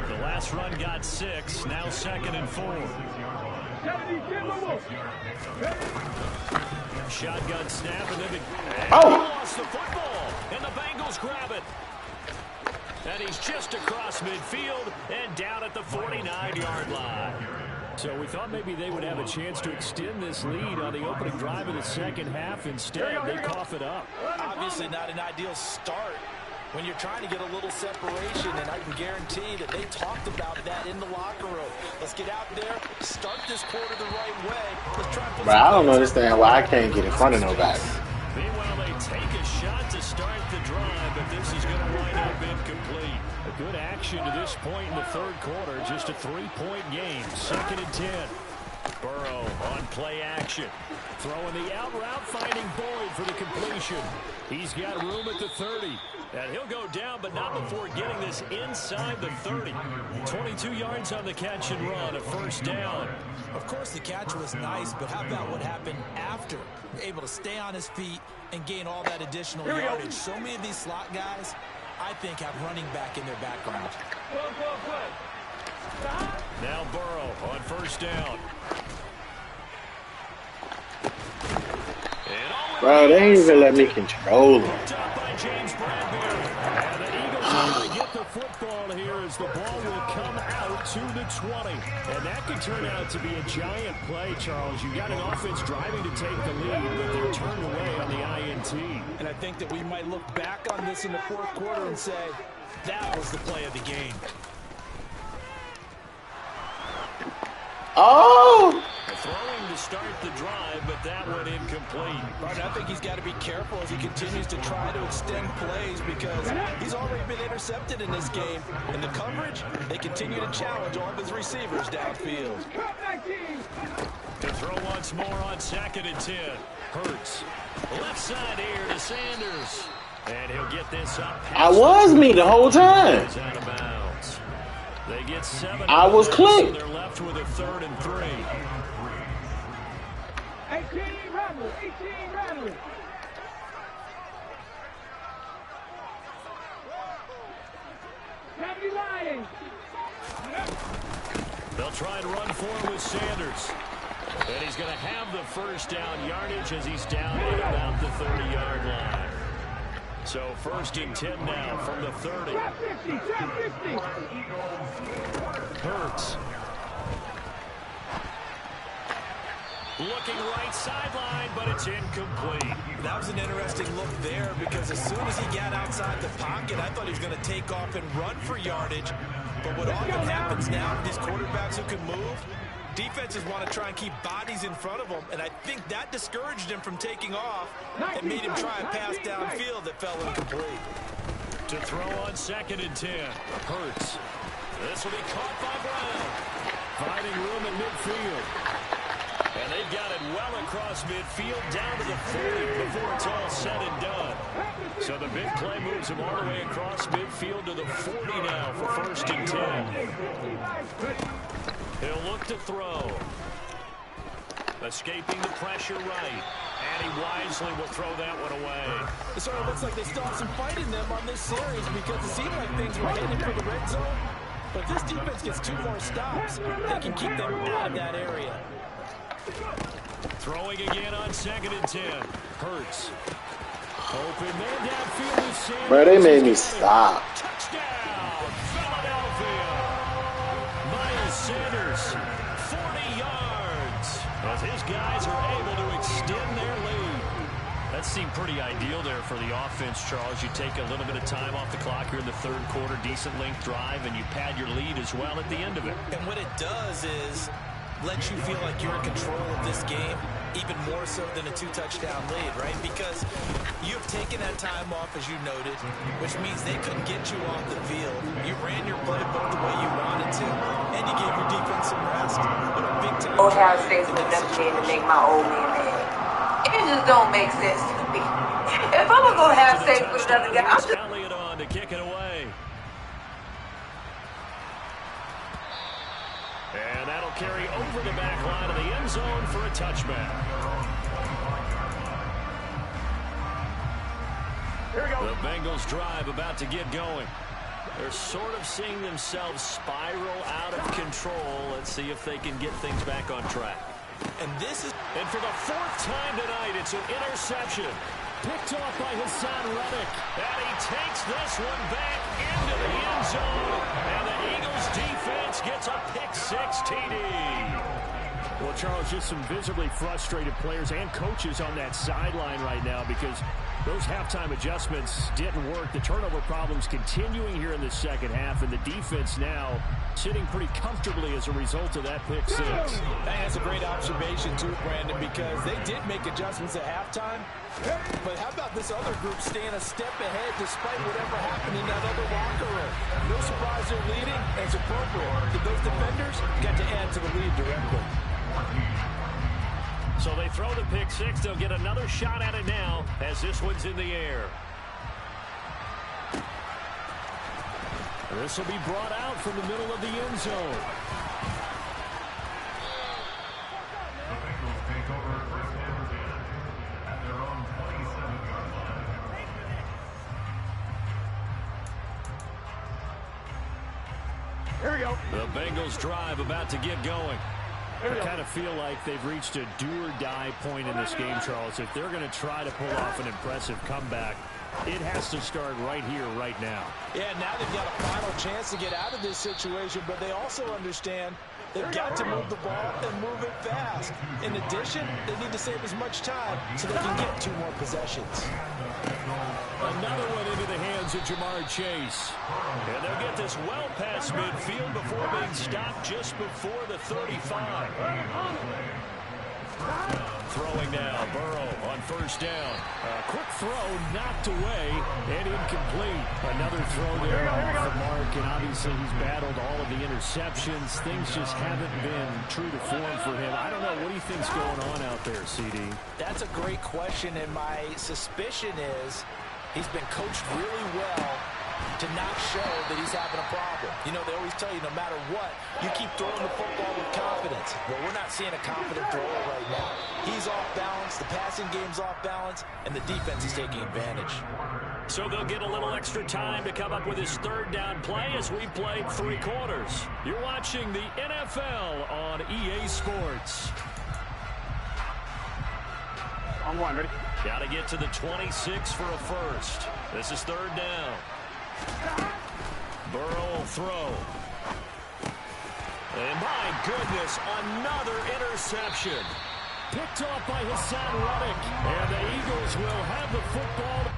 S1: The last run got 6, now second and 4. Shotgun snap and then lost the football, and the Bengals grab it. And he's just across midfield and down at the 49-yard line. So we thought maybe they would have a chance to extend this lead on the opening drive of the second half. Instead, they cough it up.
S9: Obviously not an ideal start when you're trying to get a little separation, and I can guarantee that they talked about that in the locker room. Let's get out there, start this quarter the right way. Let's try and put
S5: I don't understand why I can't get in front of nobody.
S1: Meanwhile, they take a shot to start the drive, but this is going to wind up incomplete. A good action to this point in the third quarter. Just a 3-point game. Second and 10. Burrow on play action. Throwing the out route, finding Boyd for the completion. He's got room at the 30. And he'll go down, but not before getting this inside the 30. 22 yards on the catch and run, a first down.
S9: Of course, the catch was nice, but how about what happened after? Able to stay on his feet and gain all that additional yardage. So many of these slot guys, I think, have running back in their background.
S1: Now Burrow on first down.
S5: Bro, they ain't even let me control him.
S1: And the Eagles are going to get the football here as the ball will come out to the 20. And that could turn out to be a giant play, Charles. You got an offense driving to take the lead, but they're turned away on the INT.
S9: And I think that we might look back on this in the fourth quarter and say, that was the play of the game.
S5: Oh!
S1: Throwing to start the drive, but that went incomplete.
S9: But I think he's got to be careful as he continues to try to extend plays because he's already been intercepted in this game. And the coverage, they continue to challenge all of his receivers downfield.
S1: To throw once more on second and 10. Hurts. Left side here to Sanders. And he'll get this up.
S5: I was me the whole time.
S1: Out of bounds. They get 7.
S5: I was clicked.
S1: So they're left with a 3rd and 3.
S2: 18 rattle.
S1: They'll try and run forward with Sanders. And he's going to have the first down yardage as he's down at about the 30-yard line. So 1st and 10 now from the 30. Hurts. Looking right sideline, but it's incomplete.
S9: That was an interesting look there because as soon as he got outside the pocket, I thought he was going to take off and run for yardage. But what often happens now with these quarterbacks who can move, defenses want to try and keep bodies in front of them, and I think that discouraged him from taking off and made him try and pass downfield that fell incomplete.
S1: To throw on 2nd and 10. Hurts. This will be caught by Brown. Finding room in midfield. And they've got it well across midfield down to the 40 before it's all said and done. So the big play moves him all the way across midfield to the 40 now for 1st and 10. He'll look to throw. Escaping the pressure right. And he wisely will throw that one away.
S9: It sort of looks like they still have some fight in them on this series because it seemed like things were heading for the red zone. But if this defense gets 2 more stops, they can keep them out of that area.
S1: Throwing again on 2nd and 10. Hurts. Open man downfield is Sanders.
S5: Bro, they made me stop.
S1: Touchdown, Philadelphia. Miles Sanders, 40 yards. As his guys are able to extend their lead. That seemed pretty ideal there for the offense, Charles. You take a little bit of time off the clock here in the 3rd quarter, decent length drive, and you pad your lead as well at the end of it.
S9: And what it does is let you feel like you're in control of this game, even more so than a 2-touchdown lead, right? Because you've taken that time off, as you noted, which means they couldn't get you off the field. You ran your playbook the way you wanted to, and you gave your defense some rest. What a big time.
S7: Ohio State's enough to make my old man mad. It just don't make sense to me. If I'm gonna go have sex with another guy, I'm just...
S1: Elliott on to kick it away. And that'll carry over the back line of the end zone for a touchback.
S2: Here we go.
S1: The Bengals drive about to get going. They're sort of seeing themselves spiral out of control. Let's see if they can get things back on track.
S9: And
S1: for the 4th time tonight, it's an interception. Picked off by Hassan Reddick. And he takes this one back into the end zone. And the Eagles defense gets a pick-6 TD.
S11: Well, Charles, just some visibly frustrated players and coaches on that sideline right now because those halftime adjustments didn't work. The turnover problems continuing here in the 2nd half, and the defense now sitting pretty comfortably as a result of that pick-6.
S9: That's a great observation, too, Brandon, because they did make adjustments at halftime. But how about this other group staying a step ahead despite whatever happened in that other locker room? No surprise they're leading, and it's appropriate. Those defenders got to add to the lead directly.
S1: So they throw the pick-6. They'll get another shot at it now as this one's in the air. This will be brought out from the middle of the end zone.
S4: The Bengals take over 1st and 10 at their own 27-yard line.
S2: Here we go.
S1: The Bengals drive about to get going.
S11: I kind of feel like they've reached a do-or-die point in this game, Charles. If they're going to try to pull off an impressive comeback, it has to start right here, right now.
S9: Yeah, now they've got a final chance to get out of this situation, but they also understand they've got to move the ball and move it fast. In addition, they need to save as much time so they can get 2 more possessions.
S1: Another one into the hands of Jamar Chase. And they'll get this well past midfield before being stopped just before the 35. Throwing now, Burrow on 1st down.
S11: A quick throw knocked away and incomplete. Another throw there off the mark, and obviously he's battled all of the interceptions. Things just haven't been true to form for him. I don't know. What do you think's going on out there, CD?
S9: That's a great question, and my suspicion is he's been coached really well to not show that he's having a problem. You know, they always tell you no matter what, you keep throwing the football with confidence. Well, we're not seeing a confident thrower right now. He's off balance, the passing game's off balance, and the defense is taking advantage.
S1: So they'll get a little extra time to come up with his third down play as we've played 3 quarters. You're watching the NFL on EA Sports.
S2: On one, ready?
S1: Got to get to the 26 for a first. This is 3rd down. Burrow will throw. And my goodness, another interception. Picked off by Hassan Reddick. And the Eagles will have the football.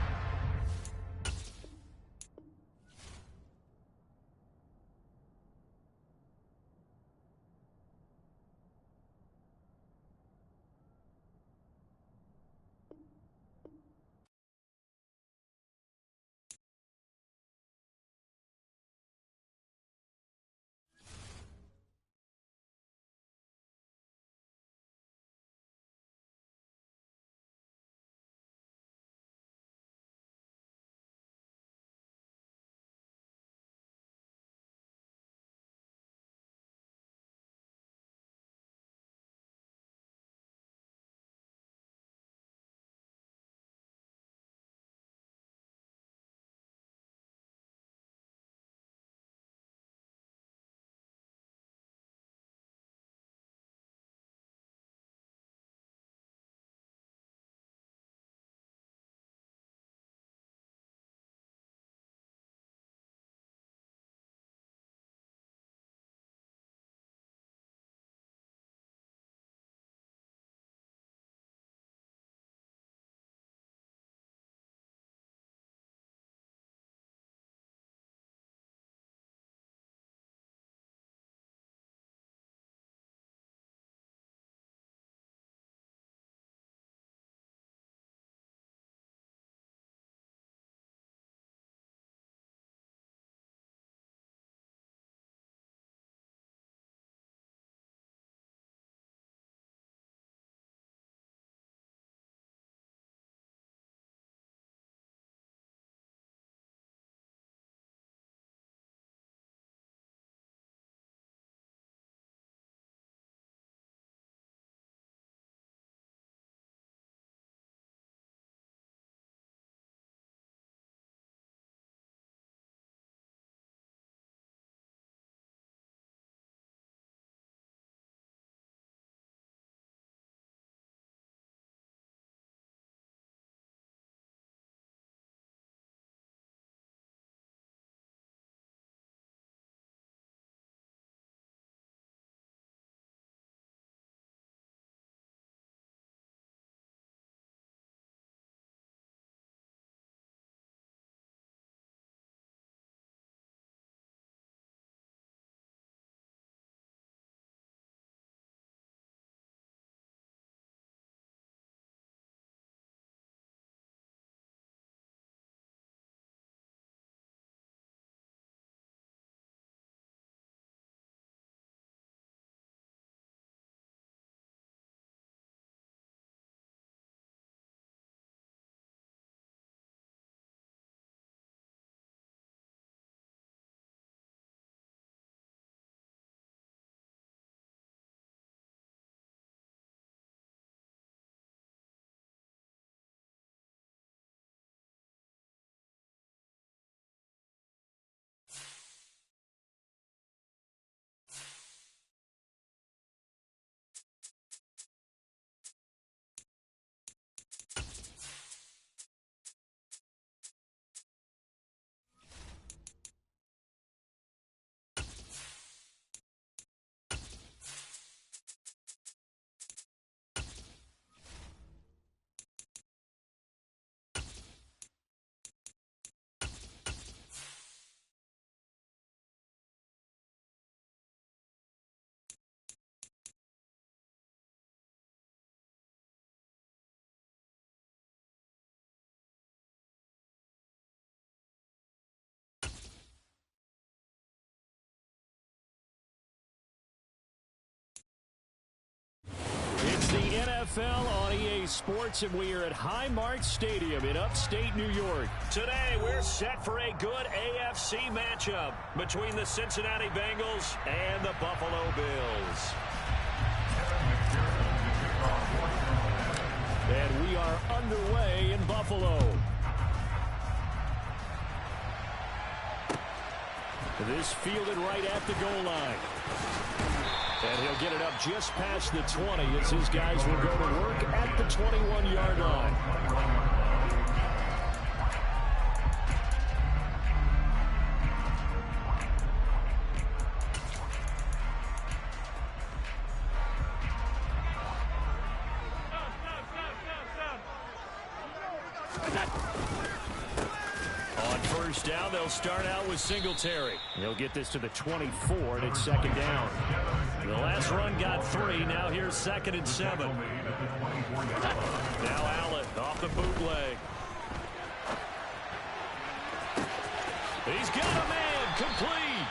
S1: It's the NFL on EA Sports, and we are at Highmark Stadium in upstate New York. Today, we're set for a good AFC matchup between the Cincinnati Bengals and the Buffalo Bills. And we are underway in Buffalo.
S11: This fielded right at the goal line. And he'll get it up just past the 20 as his guys will go to work at the 21-yard line. On first down, they'll start out with Singletary. They'll get this to the 24, and it's second down. The last run got 3. Now here's 2nd and 7. Now Allen off the bootleg. He's got a man complete.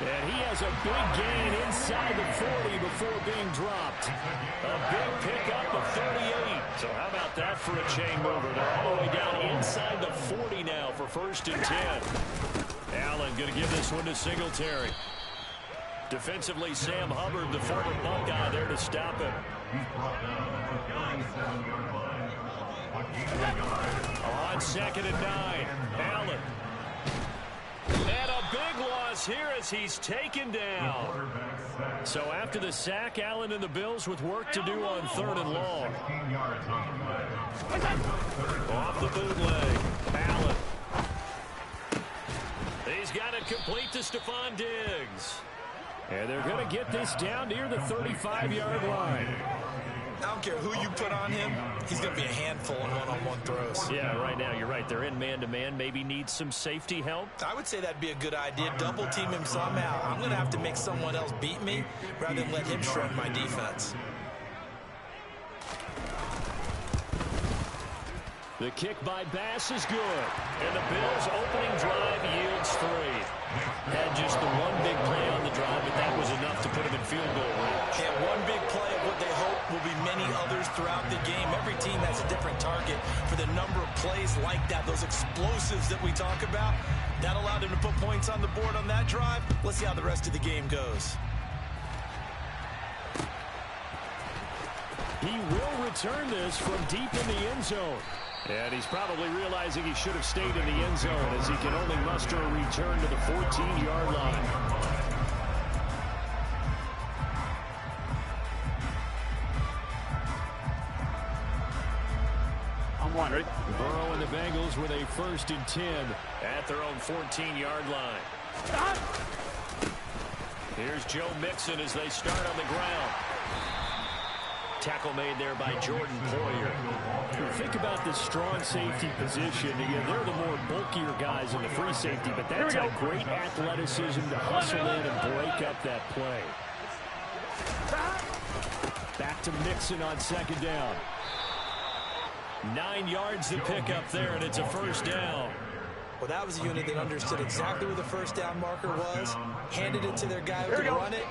S11: And he has a big gain inside the 40 before being dropped. A big pickup of 38. So how about that for a chain mover? They're all the way down inside the 40 now for 1st and 10. Allen going to give this one to Singletary. Defensively, Sam Hubbard, the former Buckeye, there to stop him. On 2nd and 9, Allen. And a big loss here as he's taken down. So after the sack, Allen and the Bills with work to do on 3rd and long. Off the bootleg, Allen. He's got it complete to Stephon Diggs. And they're going to get this down near the 35-yard line.
S3: I don't care who you put on him, he's going to be a handful in one-on-one throws.
S11: Yeah, right now you're right. They're in man-to-man. Maybe needs some safety help.
S3: I would say that'd be a good idea. Double team him somehow. I'm going to have to make someone else beat me rather than let him shred my defense.
S11: The kick by Bass is good. And the Bills' opening drive yields 3. Had just the one big play on the drive, but that was enough to put him in field goal range.
S3: And one big play of what they hope will be many others throughout the game. Every team has a different target for the number of plays like that, those explosives that we talk about. That allowed him to put points on the board on that drive. Let's see how the rest of the game goes.
S11: He will return this from deep in the end zone. And he's probably realizing he should have stayed in the end zone as he can only muster a return to the 14-yard line.
S2: I'm wondering.
S11: Burrow and the Bengals with a 1st and 10 at their own 14-yard line. Here's Joe Mixon as they start on the ground. Tackle made there by Jordan Poyer. Think about this strong safety position. Again, they're the more bulkier guys in the free safety, but that's a great athleticism to hustle in and break up that play. Back to Mixon on 2nd down. 9 yards to pick up there, and it's a 1st down.
S3: Well, that was a unit that understood exactly where the 1st down marker was, handed it to their guy who could run it,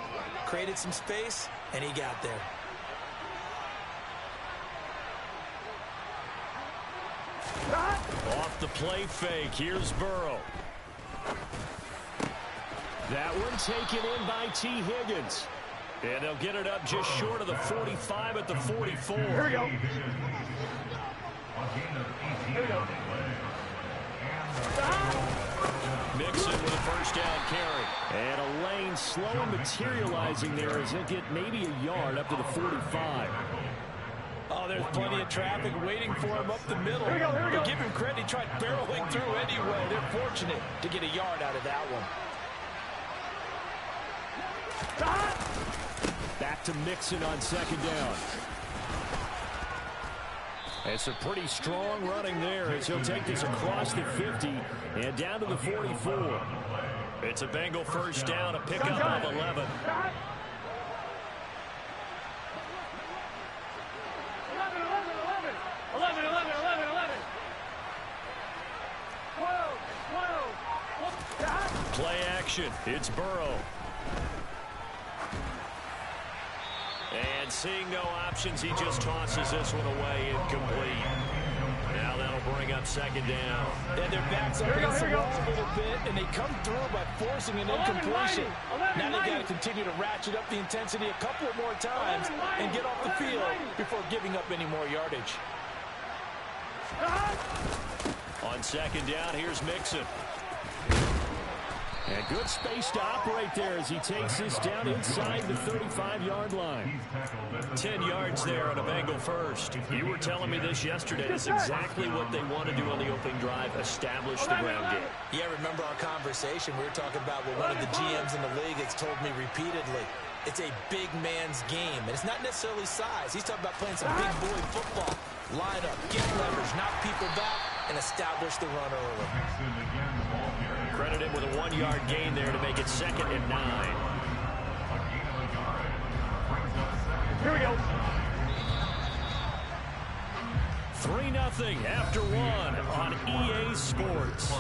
S3: created some space, and he got there.
S11: Off the play fake, here's Burrow. That one taken in by T. Higgins. And they'll get it up just short of the 45 at the 44.
S2: Here we go.
S11: Mixon with a 1st down carry. And a lane slow materializing there as he'll get maybe a yard up to the 45.
S9: Oh, there's plenty of traffic waiting for him up the middle.
S2: Here we go.
S9: But give him credit, he tried barreling through anyway. They're fortunate to get a yard out of that one.
S11: Back to Mixon on 2nd down. It's a pretty strong running there as he'll take this across the 50 and down to the 44. It's a Bengal 1st down, a pickup of 11.
S2: 11. 12.
S11: Play action. It's Burrow. And seeing no options, he just tosses this one away, incomplete. Now that'll bring up 2nd down.
S9: And they're backed up against the wall a little bit, and they come through by forcing an incompletion. Now they've got to continue to ratchet up the intensity a couple more times and get off the field before giving up any more yardage.
S11: On 2nd down, here's Mixon. And good space to operate there as he takes this down inside the 35-yard line.
S1: 10 yards there on a Bengal first. You were telling me this yesterday. That's exactly what they want to do on the opening drive, establish the ground game.
S3: Yeah, remember our conversation? We were talking about what one of the GMs in the league has told me repeatedly. It's a big man's game, and it's not necessarily size. He's talking about playing some big boy football. Line up, get leverage, knock people back, and establish the run early.
S1: Credit him with a 1-yard gain there to make it 2nd and 9.
S2: Here we go.
S11: 3-0 after 1 on EA Sports.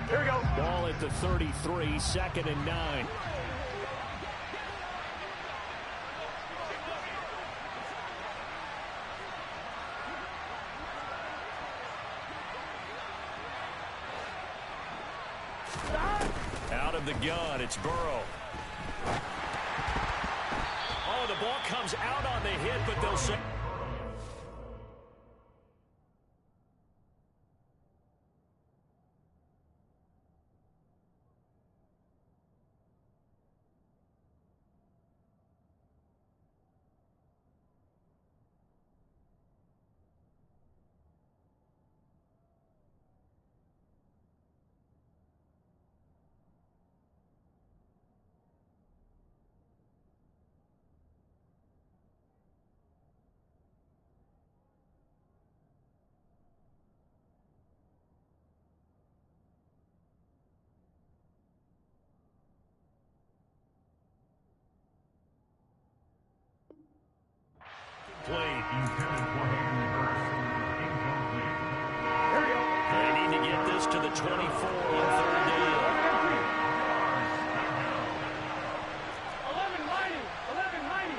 S2: Here we go.
S11: Ball at the 33, 2nd and 9. Out of the gun, it's Burrow. Oh, the ball comes out on the hit, but they'll say...
S1: Played.
S4: Intended for Hayden Hurst. Incomplete.
S2: Here we go.
S1: They need to get this to the 24 on 3rd down.
S2: 11-90. 11-90.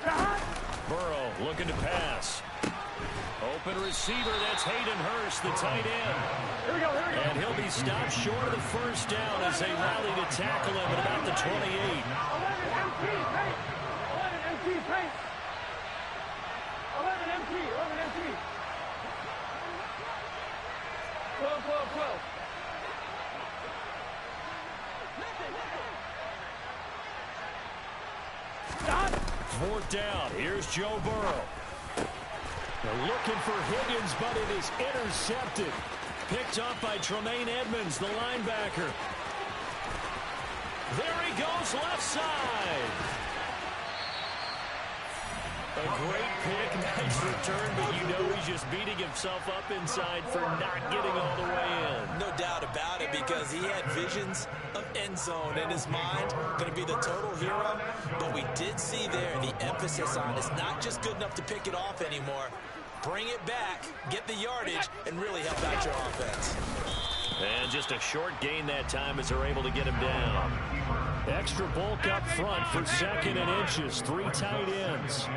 S2: 11-11-11.
S11: Burrow looking to pass. Open receiver, that's Hayden Hurst, the tight end.
S2: Here we go. Here we go.
S11: And he'll be stopped short of the 1st down as they rally to tackle him at about the 28.
S2: 11 MT paint. 11 MT paint. 11 MT. 11 MT. 12, 12, 12. Stop.
S11: 4th down, here's Joe Burrow. They're looking for Higgins, but it is intercepted. Picked up by Tremaine Edmonds, the linebacker. There he goes, left side. A great pick, nice return, but you know he's just beating himself up inside for not getting all the way in.
S3: No doubt about it, because he had visions of end zone in his mind, going to be the total hero. But we did see there the emphasis on it's not just good enough to pick it off anymore. Bring it back, get the yardage, and really help out your offense.
S1: And just a short gain that time as they're able to get him down.
S11: Extra bulk up front for 2nd and inches. 3 tight ends.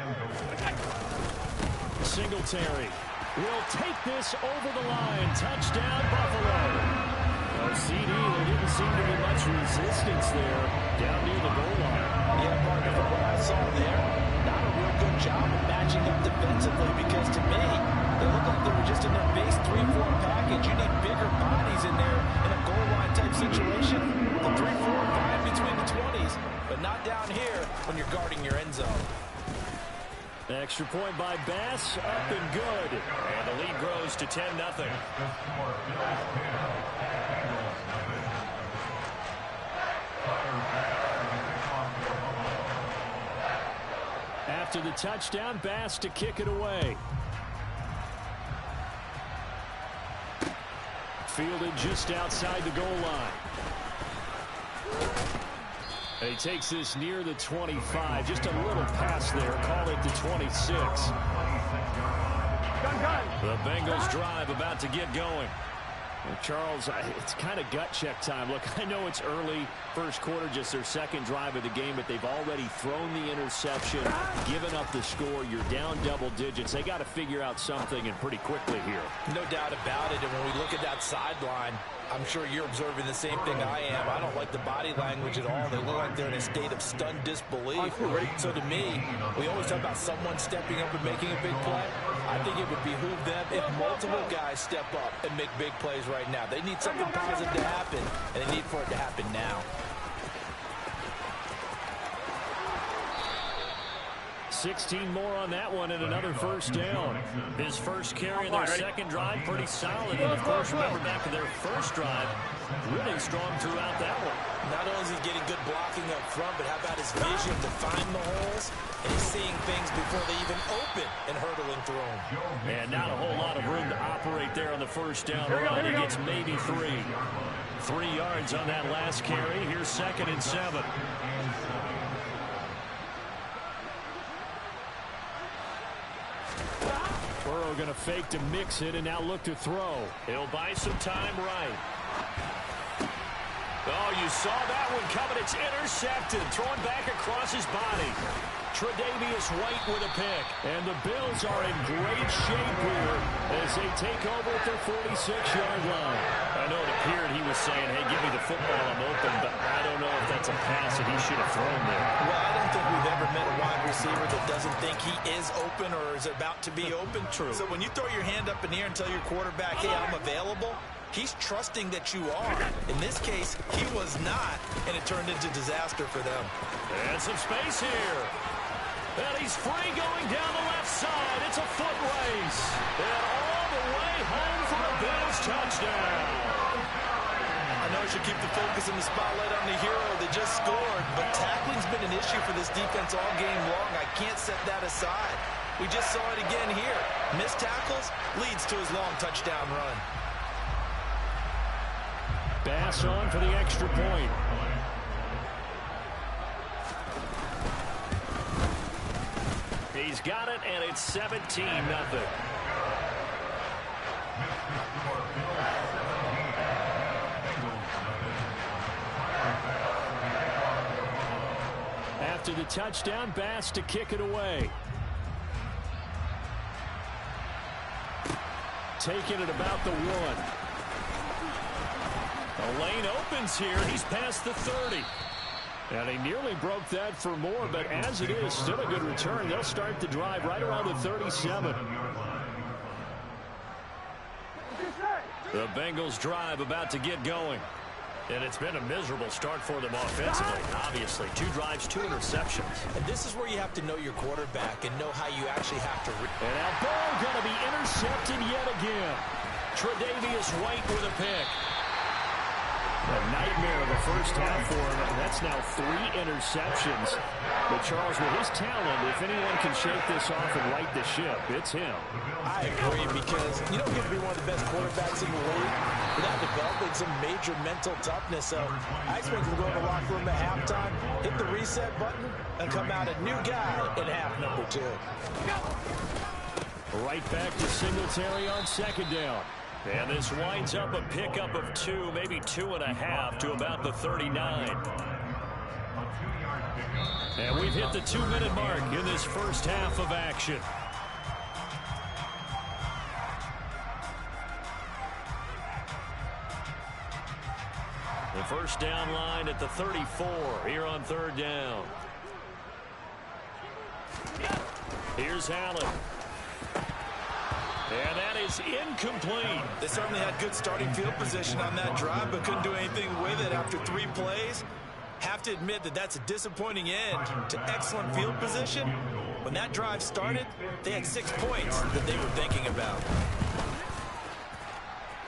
S11: Singletary will take this over the line. Touchdown, Buffalo. CD, there didn't seem to be much resistance there down near the goal line.
S9: Yeah, partner, from what I saw there, not a real good job of matching up defensively, because to me, it looked like they were just in their base 3-4 package. You need bigger bodies in there in a goal line type situation. The 3-4 fine between the 20s, but not down here when you're guarding your end zone.
S11: Extra point by Bass, up and good.
S1: And the lead grows to 10-0.
S11: After the touchdown, Bass to kick it away. Fielded just outside the goal line. And he takes this near the 25. Just a little pass there. Call it the 26.
S2: Gun.
S11: The Bengals drive about to get going. Well, Charles, it's kind of gut check time. Look, I know it's early, first quarter, just their second drive of the game, but they've already thrown the interception, given up the score. You're down double digits. They got to figure out something, and pretty quickly here.
S9: No doubt about it. And when we look at that sideline, I'm sure you're observing the same thing I am. I don't like the body language at all. They look like they're in a state of stunned disbelief. So to me, we always talk about someone stepping up and making a big play. I think it would behoove them if multiple guys step up and make big plays right now. They need something positive to happen, and they need for it to happen now.
S11: 16 more on that one and another first down. His first carry in their second drive, pretty solid. And, of course, remember back to their first drive, really strong throughout that one.
S9: Not only is he getting good blocking up front, but how about his vision to find the holes? And he's seeing things before they even open and hurdling through them.
S11: And not a whole lot of room to operate there on the first down run. He gets maybe 3. 3 yards on that last carry. Here's 2nd and 7. Burrow going to fake to mix it and now look to throw. He'll buy some time right. Oh, you saw that one coming. It's intercepted. Throwing back across his body. Tre'Davious White with a pick. And the Bills are in great shape here as they take over at their 46-yard line. I know it appeared he was saying, hey, give me the football, I'm open, but I don't know if that's a pass that he should have thrown there.
S9: Well, I don't think we've ever met a wide receiver that doesn't think he is open or is about to be open.
S11: True.
S9: So when you throw your hand up in the air and tell your quarterback, hey, I'm available, he's trusting that you are. In this case, he was not, and it turned into disaster for them.
S11: And some space here. And he's free going down the left side. It's a foot race. And all the way home for a Bills touchdown.
S9: I know I should keep the focus and the spotlight on the hero that just scored, but tackling's been an issue for this defense all game long. I can't set that aside. We just saw it again here. Missed tackles leads to his long touchdown run.
S11: Bass on for the extra point. He's got it, and it's 17-0. After the touchdown, Bass to kick it away. Taking it about the 1. The lane opens here. He's past the 30. And he nearly broke that for more, but as it is, still a good return. They'll start the drive right around the 37. The Bengals drive about to get going. And it's been a miserable start for them offensively, obviously. 2 drives, 2 interceptions.
S9: And this is where you have to know your quarterback and know how you actually have to...
S11: And now Burrow going to be intercepted yet again. Tre'Davious White with a pick. A nightmare of a first half for him. That's now 3 interceptions. But Charles, with his talent, if anyone can shake this off and right the ship, it's him.
S9: I agree, because you don't get to be one of the best quarterbacks in the league without developing some major mental toughness. So I expect him to go in the locker room at halftime, hit the reset button, and come out a new guy in half number 2.
S11: Right back to Singletary on second down. And this winds up a pickup of 2, maybe 2.5 to about the 39. And we've hit the 2-minute mark in this first half of action. The first down line at the 34 here on 3rd down. Here's Allen. And that is incomplete.
S9: They certainly had good starting field position on that drive, but couldn't do anything with it after 3 plays. Have to admit that that's a disappointing end to excellent field position. When that drive started, they had 6 points that they were thinking about.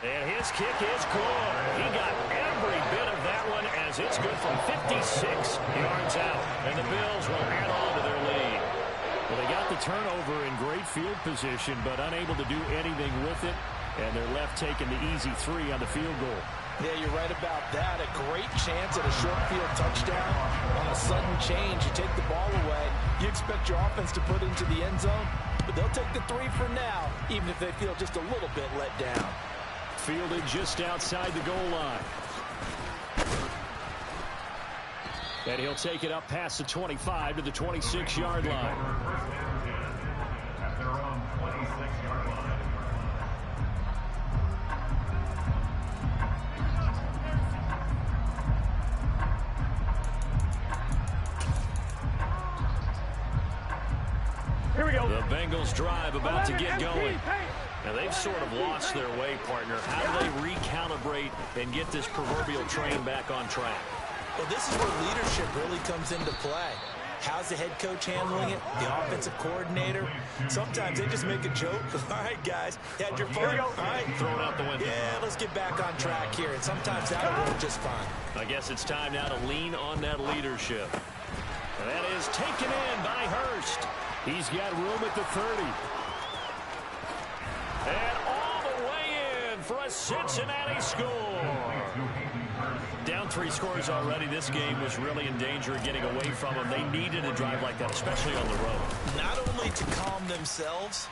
S11: And his kick is good. He got every bit of that one as it's good from 56 yards out. And the Bills will add on to their lead. Well, they got the turnover in great field position, but unable to do anything with it. And they're left taking the easy 3 on the field goal.
S9: Yeah, you're right about that. A great chance at a short field touchdown. On a sudden change, you take the ball away. You expect your offense to put into the end zone, but they'll take the 3 for now, even if they feel just a little bit let down.
S11: Fielded just outside the goal line. And he'll take it up past the 25 to the 26-yard line.
S4: At their own 26-yard line.
S2: Here we go.
S11: The Bengals drive about to get going. Now, they've sort of lost their way, partner. How do they recalibrate and get this proverbial train back on track?
S3: Well, this is where leadership really comes into play. How's the head coach handling it? The offensive coordinator? Sometimes they just make a joke. All right, guys, you had your fun. All right,
S11: throw it out the window.
S3: Yeah, let's get back on track here. And sometimes that'll work just fine.
S11: I guess it's time now to lean on that leadership. And that is taken in by Hurst. He's got room at the 30. And all the way in for a Cincinnati score. Down 3 scores already. This game was really in danger of getting away from them. They needed a drive like that, especially on the road.
S3: Not only to calm themselves,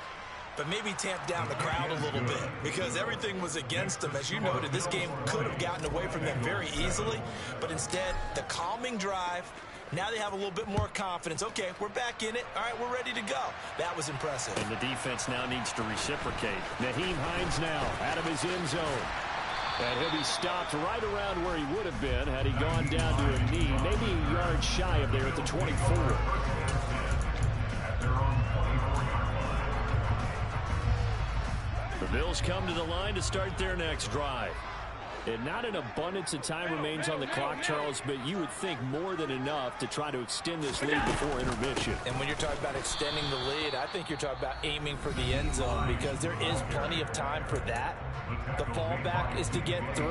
S3: but maybe tamp down the crowd a little bit, because everything was against them. As you noted, this game could have gotten away from them very easily, but instead, the calming drive, now they have a little bit more confidence. Okay, we're back in it. All right, we're ready to go. That was impressive.
S11: And the defense now needs to reciprocate. Nyheim Hines now out of his end zone. And he'll be stopped right around where he would have been had he gone down to a knee, maybe a yard shy of there at the 24. The Bills come to the line to start their next drive. And not an abundance of time remains on the clock, Charles, but you would think more than enough to try to extend this lead before intermission.
S9: And when you're talking about extending the lead, I think you're talking about aiming for the end zone, because there is plenty of time for that. The fallback is to get 3.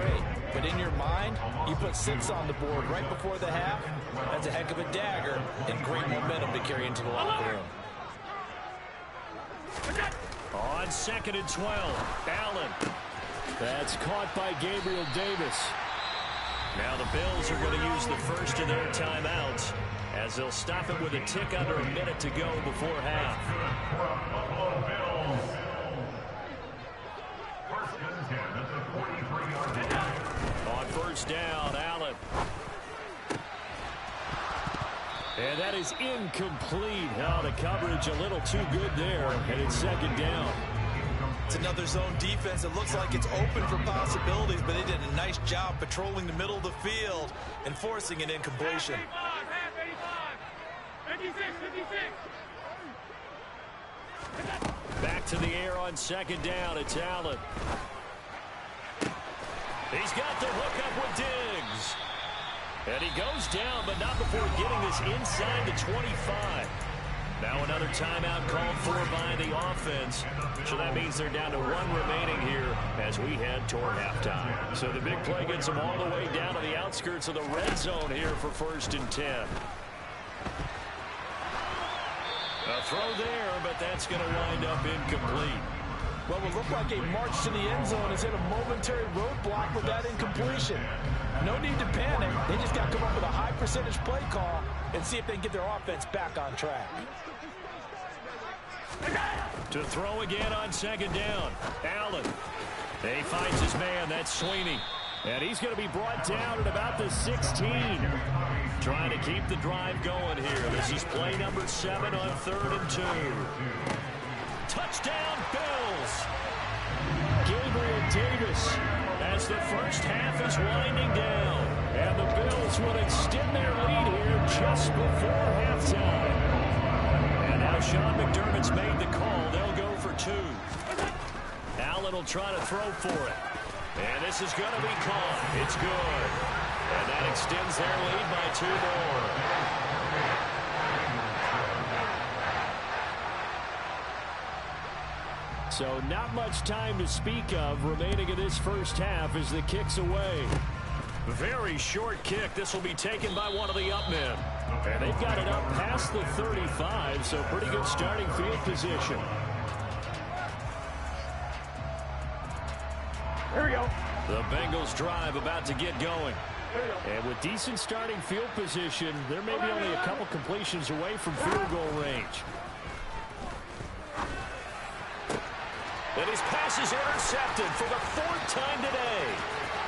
S9: But in your mind, you put 6 on the board right before the half. That's a heck of a dagger and great momentum to carry into the locker room.
S11: On 2nd and 12, Allen. That's caught by Gabriel Davis. Now the Bills are going to use the first of their timeouts as they'll stop it with a tick under a minute to go before half. On first down, Allen. And that is incomplete. Now the coverage a little too good there, and it's 2nd down.
S3: It's another zone defense. It looks like it's open for possibilities, but they did a nice job patrolling the middle of the field and forcing an incompletion.
S2: 56.
S11: Back to the air on 2nd down. It's Allen. He's got the hook up with Diggs. And he goes down, but not before getting this inside the 25. Now another timeout called for by the offense. So that means they're down to 1 remaining here as we head toward halftime. So the big play gets them all the way down to the outskirts of the red zone here for 1st and 10. A throw there, but that's going to wind up incomplete.
S9: Well, it looked like a march to the end zone is in a momentary roadblock with that incompletion. No need to panic. They just got to come up with a high percentage play call and see if they can get their offense back on track.
S11: To throw again on 2nd down. Allen. He finds his man. That's Sweeney. And he's going to be brought down at about the 16. Trying to keep the drive going here. This is play number 7 on 3rd and 2. Touchdown, Bills. Gabriel Davis as the first half is winding down. And the Bills will extend their lead here just before halftime. And now Sean McDermott's made the call. They'll go for 2. Allen will try to throw for it. And this is going to be caught. It's good. And that extends their lead by 2 more. So not much time to speak of remaining in this first half as the kick's away. Very short kick. This will be taken by one of the up men. And they've got it up past the 35, so pretty good starting field position.
S2: Here we go.
S11: The Bengals drive about to get going. And with decent starting field position, they're maybe only a couple completions away from field goal range. And his pass is intercepted for the 4th time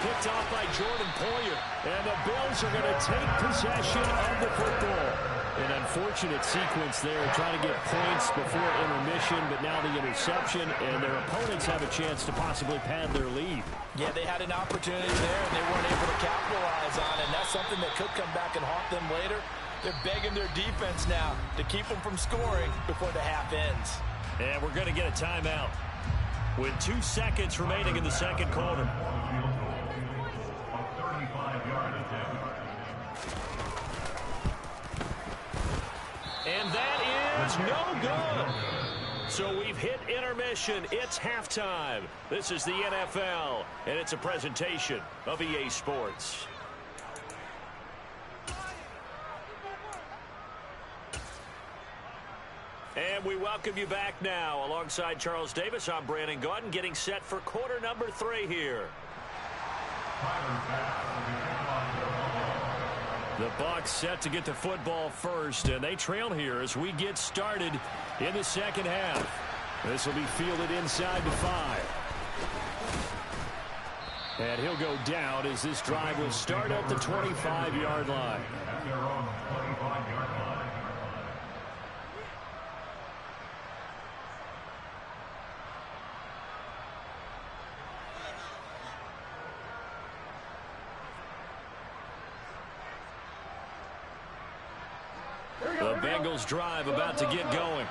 S11: picked off by Jordan Poyer. And the Bills are going to take possession of the football. An unfortunate sequence there, trying to get points before intermission, but now the interception, and their opponents have a chance to possibly pad their lead.
S9: Yeah, they had an opportunity there, and they weren't able to capitalize on it, and that's something that could come back and haunt them later. They're begging their defense now to keep them from scoring before the half ends.
S11: And we're going to get a timeout with 2 seconds remaining in the second quarter. And that is no good. So we've hit intermission. It's halftime. This is the NFL, and it's a presentation of EA Sports. And we welcome you back now. Alongside Charles Davis, I'm Brandon Gaudin, getting set for quarter number 3 here. The Bucs set to get the football first, and they trail here as we get started in the second half. This will be fielded inside the 5. And he'll go down as this drive will start at the 25-yard line. The Bengals drive about to get going.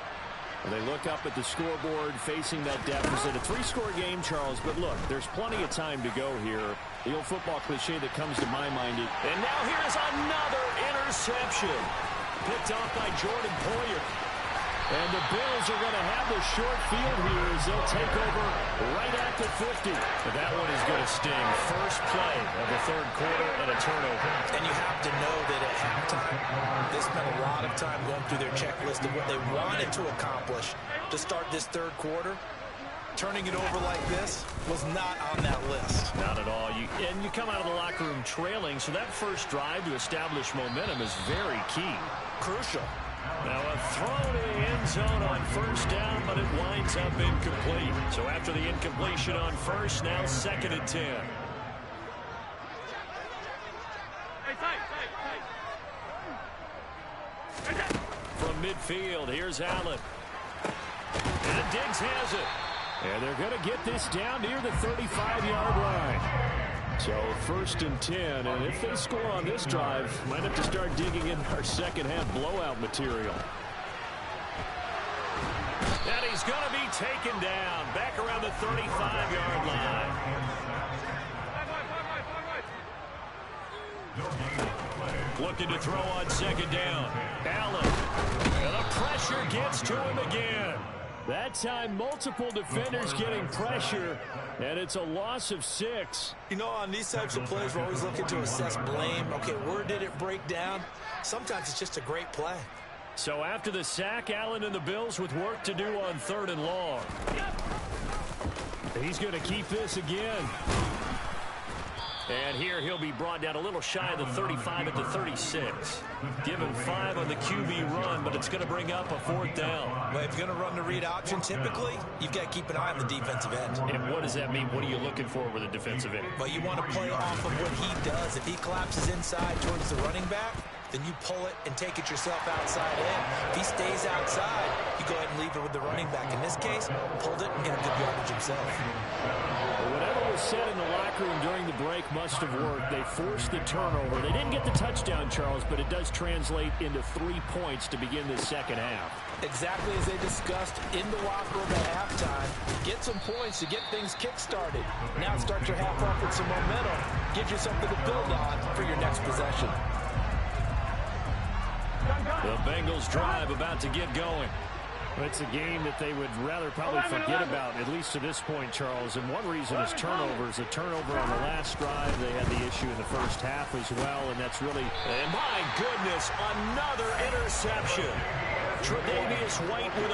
S11: They look up at the scoreboard facing that deficit. A 3-score game, Charles, but look, there's plenty of time to go here. The old football cliche that comes to my mind. And now here's another interception. Picked off by Jordan Poyer. And the Bills are going to have the short field here as they'll take over right at the 50. But that one is going to sting. First play of the third quarter and a turnover.
S9: And you have to know that at halftime, they spent a lot of time going through their checklist of what they wanted to accomplish to start this third quarter. Turning it over like this was not on that list.
S11: Not at all. And you come out of the locker room trailing, so that first drive to establish momentum is very key.
S9: Crucial.
S11: Now a throw to the end zone on first down, but it winds up incomplete. So after the incompletion on first, now 2nd and 10. From midfield, here's Allen. And Diggs has it. And they're going to get this down near the 35-yard line. So 1st and 10, and if they score on this drive, might have to start digging in our second half blowout material. And he's going to be taken down back around the 35-yard line. Looking to throw on 2nd down. Allen. And the pressure gets to him again. That time, multiple defenders getting pressure, and it's a loss of 6.
S9: You know, on these types of plays, we're always looking to assess blame. Okay, where did it break down? Sometimes it's just a great play.
S11: So after the sack, Allen and the Bills with work to do on 3rd and long. He's going to keep this again. And here he'll be brought down a little shy of the 35 at the 36. Given 5 on the QB run, but it's going to bring up a 4th down.
S9: Well, if you're going to run the read option, typically, you've got to keep an eye on the defensive end.
S11: And what does that mean? What are you looking for with a defensive end?
S9: Well, you want to play off of what he does. If he collapses inside towards the running back, then you pull it and take it yourself outside in. If he stays outside, you go ahead and leave it with the running back. In this case, pulled it and get a good yardage himself.
S11: Well, whatever was said in the locker room during the break must have worked. They forced the turnover. They didn't get the touchdown, Charles, but it does translate into 3 points to begin the second half.
S9: Exactly as they discussed in the locker room at halftime. Get some points to get things kick-started. Now start your half off with some momentum. Get you something to build on for your next possession.
S11: The Bengals drive about to get going. It's a game that they would rather probably forget about, at least to this point, Charles. And one reason is turnovers. A turnover on the last drive. They had the issue in the first half as well, and that's really... And my goodness, another interception. Tre'Davious White with a